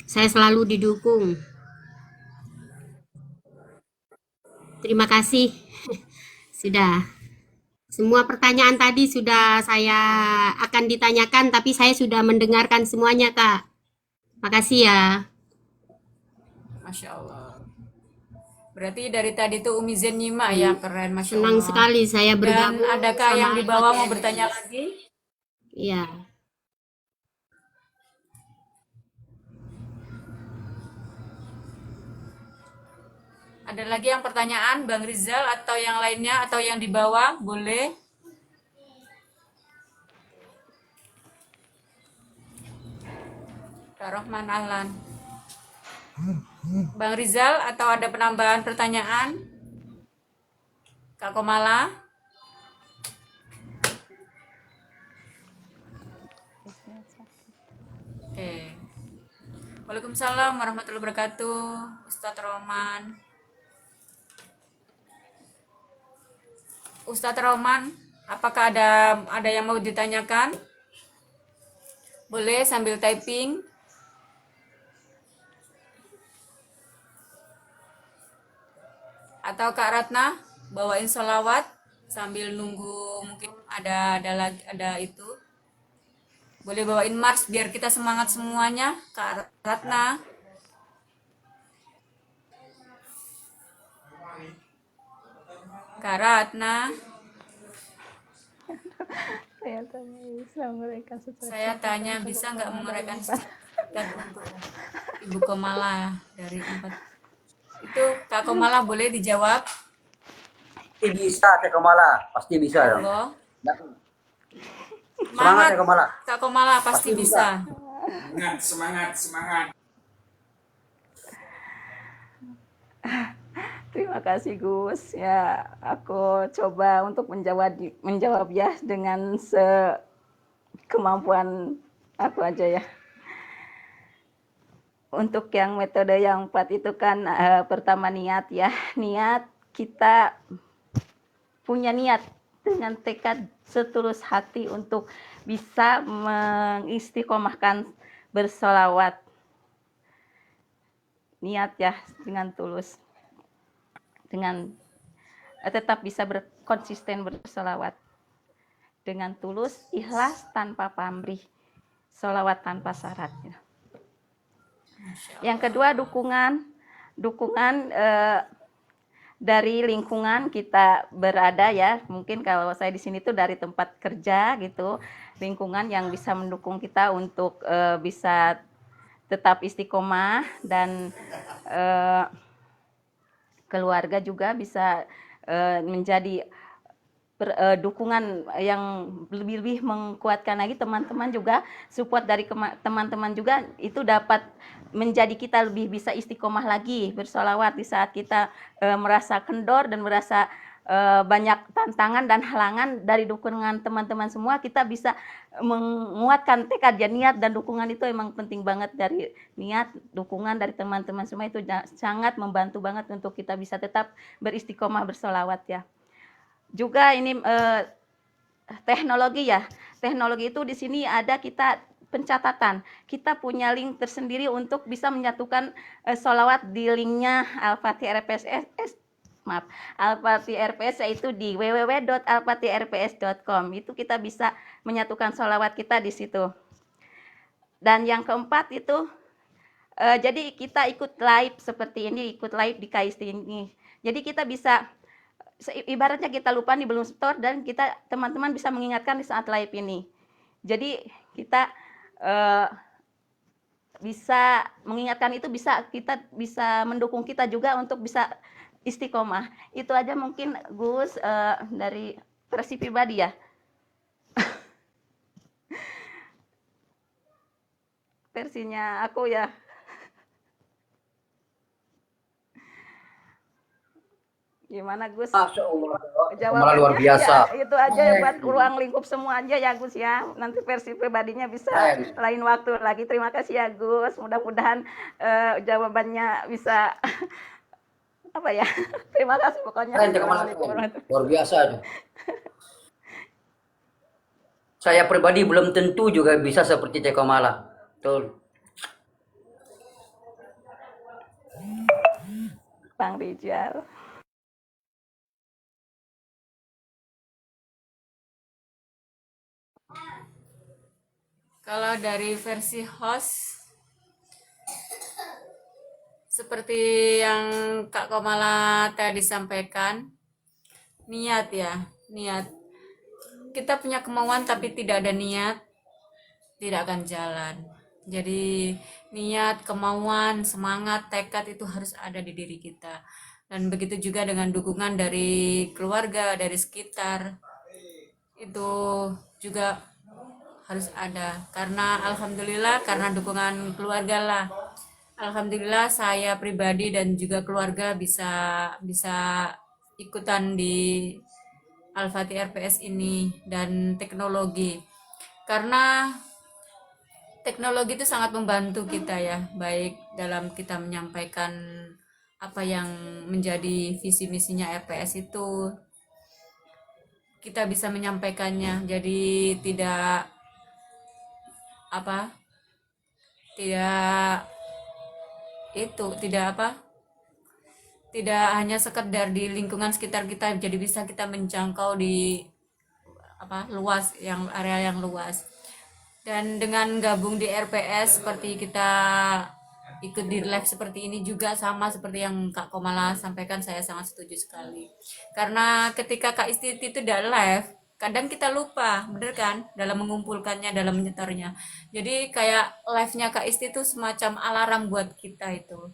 Saya selalu didukung. Terima kasih. Sudah. Semua pertanyaan tadi sudah saya akan ditanyakan, tapi saya sudah mendengarkan semuanya, Kak. Makasih ya. Masya Allah. Berarti dari tadi tuh Umi Zen nyimak ya, keren Masya Senang Allah. sekali saya Dan bergabung. adakah sama yang di bawah mau Al-Fatih bertanya RPS. lagi? Iya. Ada lagi yang pertanyaan Bang Rizal atau yang lainnya atau yang di bawah? Boleh. Kak Rohman, Ahlan. Bang Rizal, atau ada penambahan pertanyaan? Kak Komala? Oke. Waalaikumsalam warahmatullahi wabarakatuh. Ustadz Roman. Ustadz Roman, apakah ada yang mau ditanyakan? Boleh sambil typing. Atau Kak Ratna bawain sholawat sambil nunggu, mungkin ada itu. Boleh bawain mars biar kita semangat semuanya, Kak Ratna. Kak Ratna. Saya tanya bisa nggak menguraikan dan untuk Ibu Komala dari 4 itu. Kak Komala boleh dijawab? Pasti bisa, Kak Komala. Pasti bisa dong. Halo. Semangat, Kak Komala. Kak Komala pasti bisa. Semangat. Terima kasih Gus. Ya, aku coba untuk menjawab ya dengan kemampuan aku aja ya. Untuk yang metode yang 4 itu kan pertama niat ya. Niat, kita punya niat dengan tekad setulus hati untuk bisa mengistiqomahkan bersolawat. Niat ya dengan tulus. Dengan tetap bisa konsisten bersolawat. Dengan tulus, ikhlas tanpa pamrih. Solawat tanpa syarat. Yang kedua dukungan dari lingkungan kita berada ya. Mungkin kalau saya di sini tuh dari tempat kerja gitu, lingkungan yang bisa mendukung kita untuk bisa tetap istiqomah, dan keluarga juga bisa menjadi dukungan yang lebih mengkuatkan lagi. Teman-teman juga support dari teman-teman juga, itu dapat menjadi kita lebih bisa istiqomah lagi bersolawat di saat kita merasa kendor dan merasa banyak tantangan dan halangan. Dari dukungan teman-teman semua kita bisa menguatkan tekad ya. Niat dan dukungan itu emang penting banget. Dari niat, dukungan dari teman-teman semua itu sangat membantu banget untuk kita bisa tetap beristiqomah bersolawat ya. Juga ini teknologi ya. Teknologi itu di sini ada kita pencatatan. Kita punya link tersendiri untuk bisa menyatukan sholawat di linknya Al-Fatih RPS, yaitu di www.alfatihrps.com. Itu kita bisa menyatukan sholawat kita di situ. Dan yang keempat itu, jadi kita ikut live seperti ini, ikut live di KIST ini. Jadi kita bisa, ibaratnya kita lupa nih belum store, dan kita teman-teman bisa mengingatkan di saat live ini. Jadi kita bisa mengingatkan itu, kita bisa mendukung kita juga untuk bisa istiqomah. Itu aja mungkin Gus dari versi pribadi ya. Versinya aku ya. Gimana Gus? Jawabannya luar biasa. Ya, itu aja ya, buat ruang lingkup semua aja ya Gus ya. Nanti versi pribadinya bisa lain waktu lagi. Terima kasih ya Gus. Mudah-mudahan jawabannya bisa apa ya. Terima kasih pokoknya. Luar biasa. Saya pribadi belum tentu juga bisa seperti Cek Komala. Betul. Bang Rijal. Kalau dari versi host, seperti yang Kak Komala tadi sampaikan, niat ya, niat. Kita punya kemauan tapi tidak ada niat, tidak akan jalan. Jadi niat, kemauan, semangat, tekad itu harus ada di diri kita. Dan begitu juga dengan dukungan dari keluarga, dari sekitar. Itu juga harus ada. Karena alhamdulillah, karena dukungan keluarga lah. Alhamdulillah saya pribadi dan juga keluarga bisa bisa ikutan di Al-Fatih RPS ini dan teknologi. Karena teknologi itu sangat membantu kita ya, baik dalam kita menyampaikan apa yang menjadi visi misinya RPS itu, kita bisa menyampaikannya. Jadi tidak apa? Tidak itu, tidak apa? Tidak hanya sekedar di lingkungan sekitar kita, jadi bisa kita menjangkau di apa? Luas, yang area yang luas. Dan dengan gabung di RPS seperti kita ikut di live seperti ini juga sama seperti yang Kak Komala sampaikan, saya sangat setuju sekali. Karena ketika Kak Isti itu tidak live, kadang kita lupa, bener kan? Dalam mengumpulkannya, dalam menyetornya. Jadi kayak live-nya Kak Isti itu semacam alarm buat kita itu.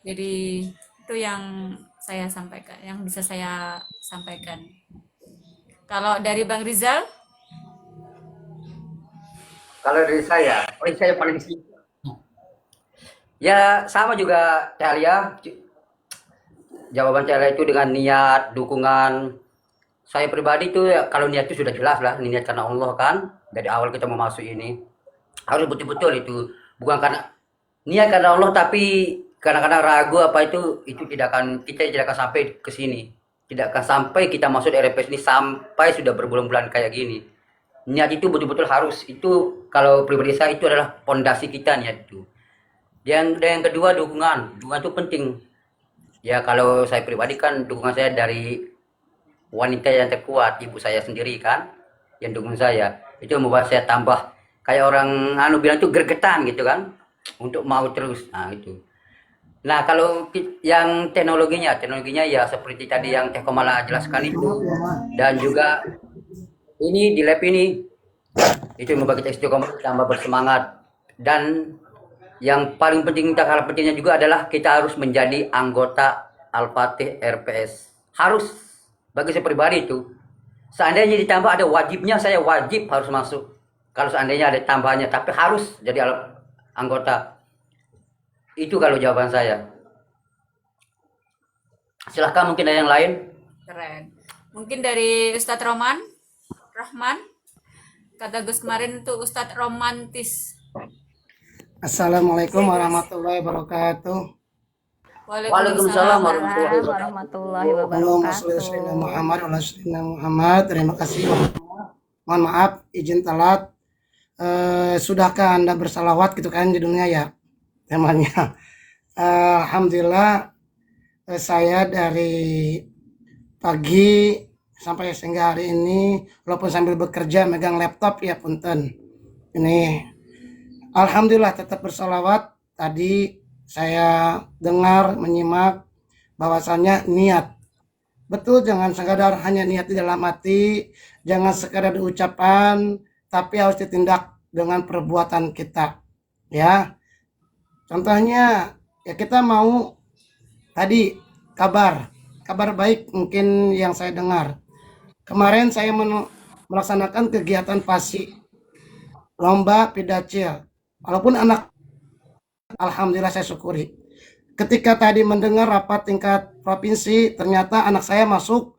Jadi itu yang saya sampaikan, yang bisa saya sampaikan. Kalau dari Bang Rizal? Kalau dari saya paling singkat. Ya sama juga Calia. Jawaban Calia itu dengan niat, dukungan. Saya pribadi itu ya, kalau niat itu sudah jelas lah, niat karena Allah kan. Dari awal kita mau masuk ini harus betul-betul itu, bukan karena niat karena Allah, tapi kadang-kadang ragu apa itu tidak akan, kita tidak akan sampai ke sini. Tidak akan sampai kita masuk RPS ini sampai sudah berbulan-bulan kayak gini. Niat itu betul-betul harus, itu kalau pribadi saya itu adalah pondasi kita, niat itu. Yang kedua dukungan itu penting. Ya kalau saya pribadi kan dukungan saya dari wanita yang terkuat, ibu saya sendiri kan, yang dukung saya. Itu membuat saya tambah kayak orang bilang itu gregetan gitu kan, untuk mau terus. Nah itu. Nah kalau yang teknologinya ya seperti tadi yang Teh Komala jelaskan itu, dan juga ini di lab ini itu membuat kita istiqomah, tambah bersemangat. Dan yang paling penting, hal pentingnya juga adalah kita harus menjadi anggota Al-Fatih RPS. Harus, bagi saya pribadi itu. Seandainya ditambah ada wajibnya, saya wajib harus masuk. Kalau seandainya ada tambahannya, tapi harus jadi anggota. Itu kalau jawaban saya. Silahkan mungkin ada yang lain. Keren. Mungkin dari Ustadz Rahman. Kata Gus kemarin itu Ustadz romantis. Assalamualaikum warahmatullahi wabarakatuh. Waalaikumsalam warahmatullahi wabarakatuh. Muhammad. Terima kasih. Mohon maaf, izin telat. Sudahkah Anda bersalawat gitu kan di dunia ya? Temanya. Alhamdulillah, saya dari pagi sampai sehingga hari ini, walaupun sambil bekerja megang laptop ya punten. Ini alhamdulillah tetap bersalawat. Tadi saya dengar, menyimak bahwasannya niat. Betul, jangan sekadar hanya niat di dalam hati, jangan sekadar di ucapan, tapi harus ditindak dengan perbuatan kita. Ya. Contohnya ya kita mau tadi kabar baik mungkin yang saya dengar. Kemarin saya melaksanakan kegiatan PASI, lomba pidacil. Walaupun anak, alhamdulillah saya syukuri. Ketika tadi mendengar rapat tingkat provinsi, ternyata anak saya masuk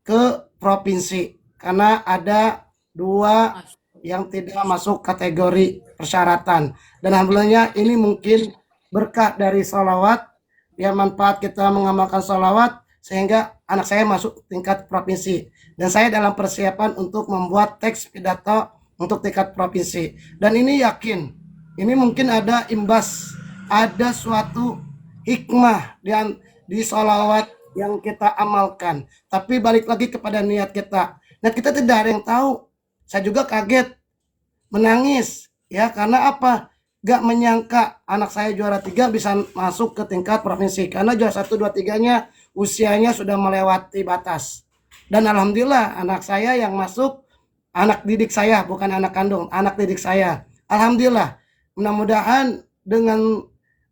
ke provinsi. Karena ada 2 yang tidak masuk kategori persyaratan. Dan alhamdulillahnya ini mungkin berkah dari sholawat, ya manfaat kita mengamalkan sholawat, sehingga anak saya masuk tingkat provinsi. Dan saya dalam persiapan untuk membuat teks pidato untuk tingkat provinsi. Dan ini yakin, ini mungkin ada imbas, ada suatu hikmah di sholawat yang kita amalkan. Tapi balik lagi kepada niat kita. Nah kita tidak ada yang tahu. Saya juga kaget, menangis. Ya karena apa? Gak menyangka anak saya juara 3 bisa masuk ke tingkat provinsi. Karena juara 1, 2, 3-nya usianya sudah melewati batas. Dan alhamdulillah anak saya yang masuk, anak didik saya, bukan anak kandung, anak didik saya. Alhamdulillah, mudah-mudahan dengan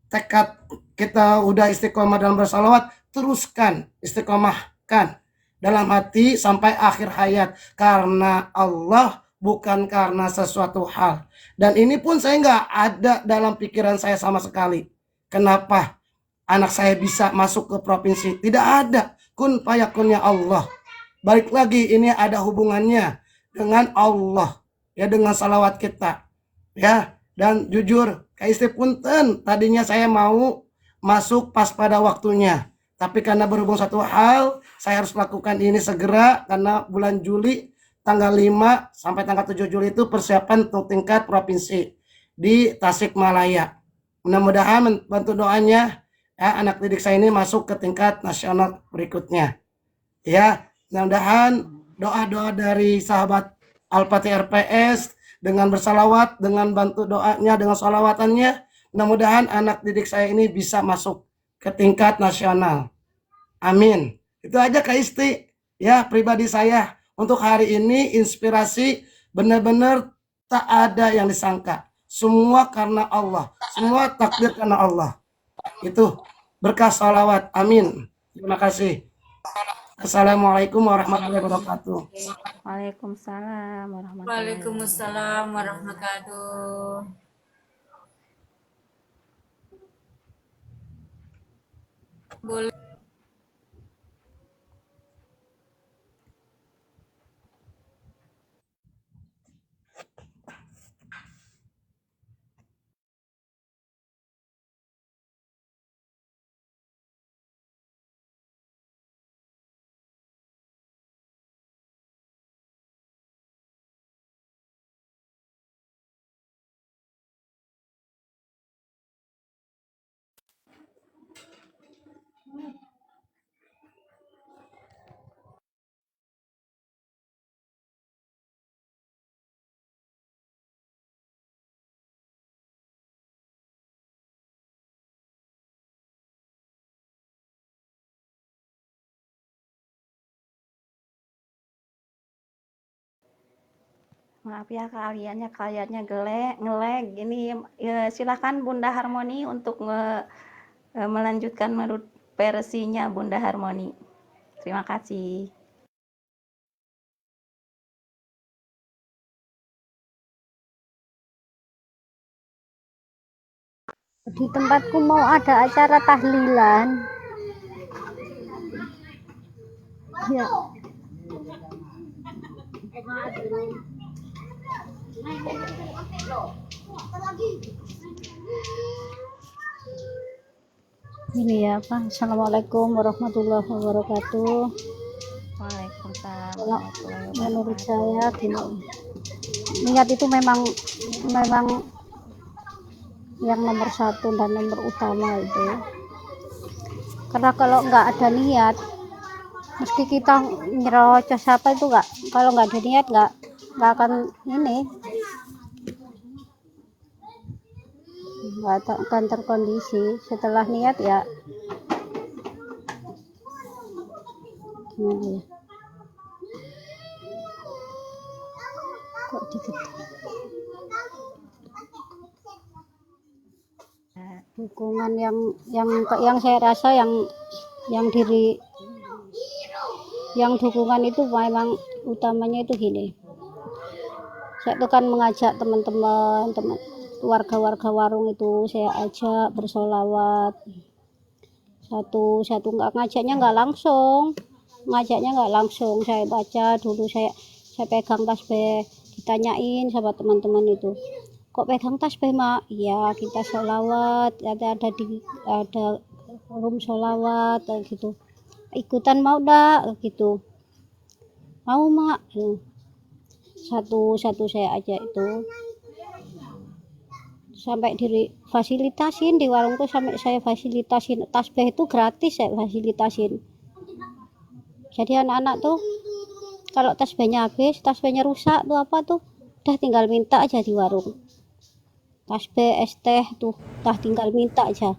tekad kita udah istiqomah dalam bersalawat, teruskan istiqomahkan dalam hati sampai akhir hayat. Karena Allah bukan karena sesuatu hal. Dan ini pun saya nggak ada dalam pikiran saya sama sekali. Kenapa anak saya bisa masuk ke provinsi? Tidak ada. Kun fayakunnya Allah. Balik lagi, ini ada hubungannya dengan Allah, ya, dengan salawat kita, ya. Dan jujur, Kak Punten, tadinya saya mau masuk pas pada waktunya, tapi karena berhubung satu hal, saya harus lakukan ini segera karena bulan Juli tanggal 5 sampai tanggal 7 Juli itu persiapan untuk tingkat provinsi di Tasikmalaya. Mudah-mudahan bantu doanya, ya, anak didik saya ini masuk ke tingkat nasional berikutnya. Ya, mudah-mudahan doa-doa dari sahabat Al-Fatih RPS dengan bersalawat, dengan bantu doanya, dengan salawatannya, mudah-mudahan anak didik saya ini bisa masuk ke tingkat nasional. Amin. Itu aja Kak Isti. Ya, pribadi saya untuk hari ini inspirasi benar-benar tak ada yang disangka. Semua karena Allah. Semua takdir karena Allah. Itu berkah salawat. Amin. Terima kasih. Assalamualaikum warahmatullahi wabarakatuh. Waalaikumsalam warahmatullahi wabarakatuh. Waalaikumsalam warahmatullahi wabarakatuh. Boleh. Maaf ya kaliannya ngelag ini ya, silakan Bunda Harmoni untuk melanjutkan menurut versinya Bunda Harmoni. Terima kasih. Di tempatku mau ada acara tahlilan. Ya. Ini ya Pak. Assalamualaikum warahmatullahi wabarakatuh. Waalaikumsalam Kalau warahmatullahi menurut wabarakatuh. saya gini, niat itu memang yang nomor satu dan nomor utama itu. Karena kalau nggak ada niat, meski kita nyerocos apa itu nggak, kalau nggak ada niat nggak akan ini, nggak akan terkondisi. Setelah niat ya gimana ya, kok dikit dukungan yang saya rasa yang dukungan itu memang utamanya itu gini. Saya tuh kan mengajak teman-teman warga-warga warung itu, saya ajak bersolawat satu ngajaknya nggak langsung, saya baca dulu, saya pegang tasbih, ditanyain sama teman-teman itu, kok pegang tasbih mak? Iya, kita sholawat, ada room sholawat gitu, ikutan mau dak gitu, mau mak. Satu saya aja itu sampai fasilitasin di warung tuh, sampai saya fasilitasin tasbih itu gratis, saya fasilitasin. Jadi anak-anak tuh kalau tasbihnya habis, tasbihnya rusak tuh apa tuh, udah tinggal minta aja di warung. Tasbih es teh tuh udah tinggal minta aja.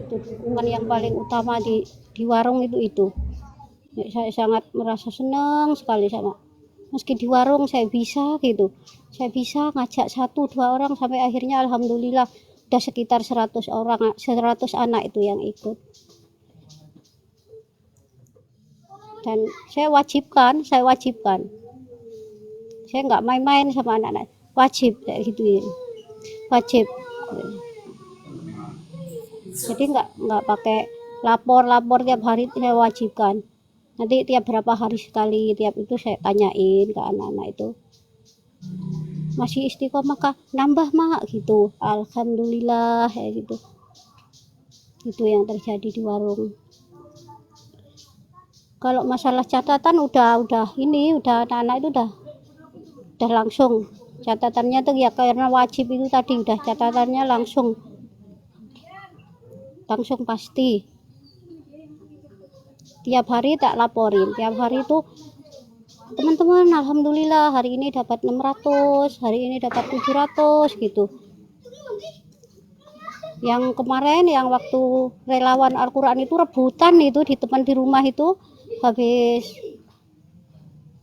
Itu dukungan yang paling utama di warung itu. Saya sangat merasa senang sekali sama, meski di warung saya bisa ngajak 1-2 orang, sampai akhirnya alhamdulillah udah sekitar 100 anak itu yang ikut. dan saya wajibkan saya nggak main-main sama anak-anak, wajib kayak gitu, wajib. Jadi nggak pakai lapor tiap hari, saya wajibkan. Nanti tiap berapa hari sekali, tiap itu saya tanyain ke anak-anak itu, masih istiqomah kah, nambah mak gitu, alhamdulillah kayak gitu. Itu yang terjadi di warung. Kalau masalah catatan udah anak-anak itu udah langsung catatannya tuh ya, karena wajib itu tadi, udah catatannya langsung pasti. Tiap hari tak laporin, tiap hari itu teman-teman alhamdulillah hari ini dapat 600, hari ini dapat 700 gitu. Yang kemarin yang waktu relawan Al-Quran itu rebutan itu di teman di rumah itu, habis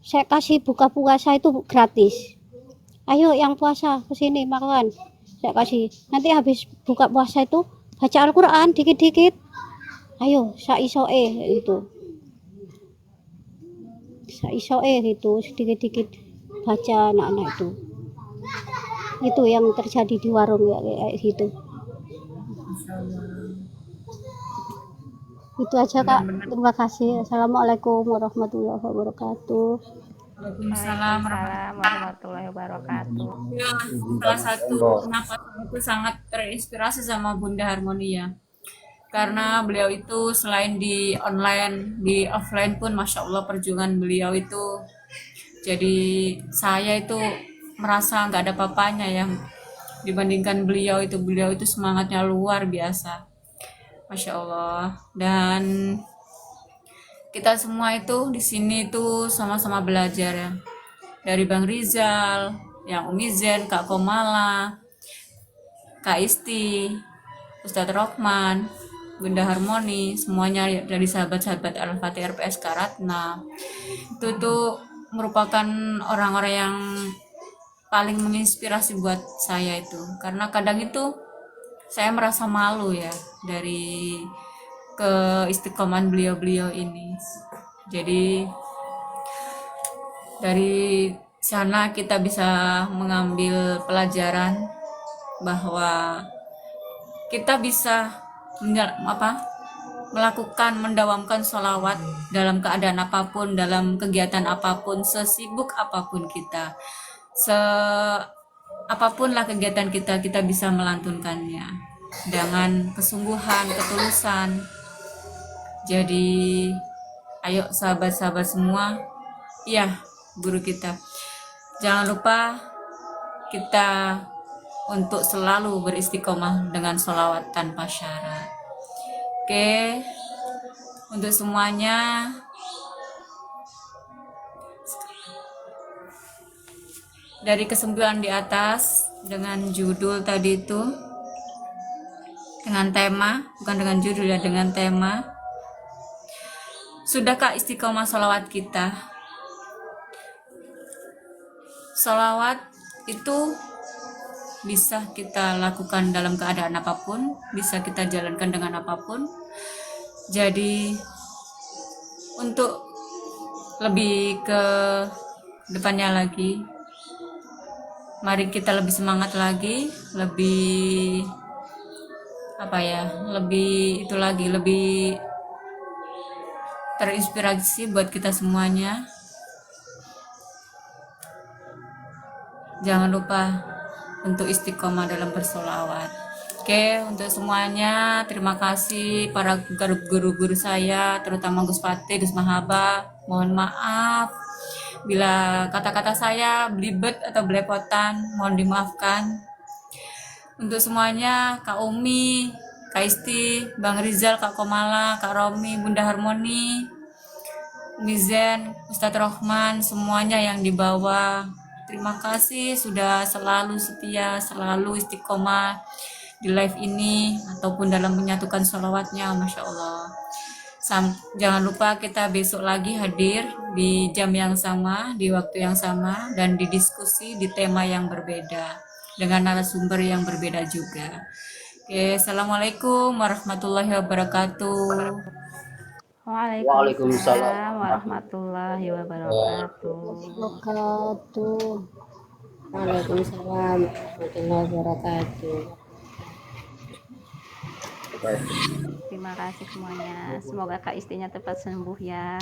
saya kasih buka puasa itu gratis, ayo yang puasa kesini makan, saya kasih. Nanti habis buka puasa itu baca Al-Quran dikit-dikit, ayo saisoe itu, sedikit-dikit baca anak-anak itu yang terjadi di warung ya, kayak gitu. Itu aja Kak, terima kasih. Assalamualaikum warahmatullahi wabarakatuh. Waalaikumsalam warahmatullahi wabarakatuh. Ya, salah satu kenapa aku sangat terinspirasi sama Bunda Harmoni ya, karena beliau itu selain di online, di offline pun Masya Allah perjuangan beliau itu, jadi saya itu merasa nggak ada papanya yang dibandingkan beliau itu semangatnya luar biasa, Masya Allah. Dan kita semua itu di sini itu sama-sama belajar ya, dari Bang Rizal, yang Umi Zen, Kak Komala, Kak Isti, Ustadz Rohman, Bunda Harmoni, semuanya dari sahabat-sahabat Al-Fatih RPS Karatna. Itu tuh merupakan orang-orang yang paling menginspirasi buat saya itu, karena kadang itu saya merasa malu ya dari keistiqomahan beliau-beliau ini. Jadi dari sana kita bisa mengambil pelajaran bahwa kita bisa melakukan, mendawamkan sholawat dalam keadaan apapun, dalam kegiatan apapun, sesibuk apapun kita, apapun lah kegiatan kita bisa melantunkannya dengan kesungguhan, ketulusan. Jadi ayo sahabat-sahabat semua, ya guru kita, jangan lupa kita untuk selalu beristiqomah dengan sholawat tanpa syarat. Oke, untuk semuanya dari kesembilan di atas dengan judul tadi itu, dengan tema, bukan dengan judul ya, dengan tema, sudahkah istiqomah sholawat kita? Sholawat itu bisa kita lakukan dalam keadaan apapun, bisa kita jalankan dengan apapun. Jadi untuk lebih ke depannya lagi, mari kita lebih semangat lagi, lebih lebih terinspirasi buat kita semuanya. Jangan lupa untuk istiqomah dalam bersolawat. Oke, untuk semuanya terima kasih para guru-guru saya, terutama Gus Fatih, Gus Mahaba. Mohon maaf bila kata-kata saya belibet atau belepotan, mohon dimaafkan. Untuk semuanya, Kak Umi, Kak Isti, Bang Rizal, Kak Komala, Kak Romi, Bunda Harmoni, Mizen, Ustadz Rohman, semuanya yang di bawah, terima kasih sudah selalu setia, selalu istiqomah di live ini ataupun dalam menyatukan sholawatnya. Masya Allah. Jangan lupa kita besok lagi hadir di jam yang sama, di waktu yang sama, dan didiskusi di tema yang berbeda dengan narasumber yang berbeda juga. Oke, assalamualaikum warahmatullahi wabarakatuh. Waalaikumsalam warahmatullahi wabarakatuh. Wabarakatuh. Waalaikumsalam warahmatullahi wabarakatuh. Terima kasih semuanya. Semoga Kak Istinya cepat sembuh ya.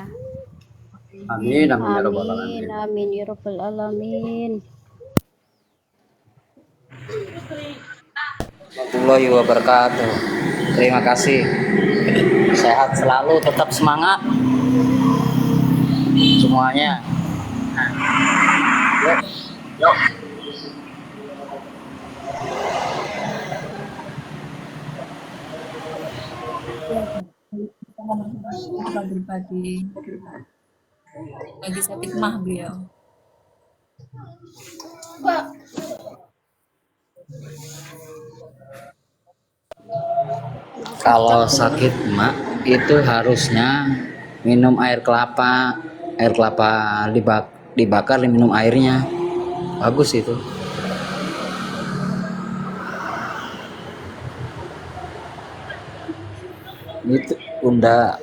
Amin, amin ya rabbal Amin, alamin. amin ya rabbal alamin. Warahmatullahi wabarakatuh. Terima kasih. Sehat selalu, tetap semangat semuanya. Yuk, yuk. Pagi-pagi lagi sakit mah beliau. Kalau sakit emak itu harusnya minum air kelapa dibakar diminum airnya, bagus itu. Itu Bunda.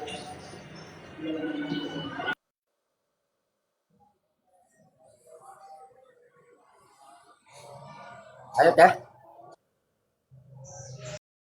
Ayo teh.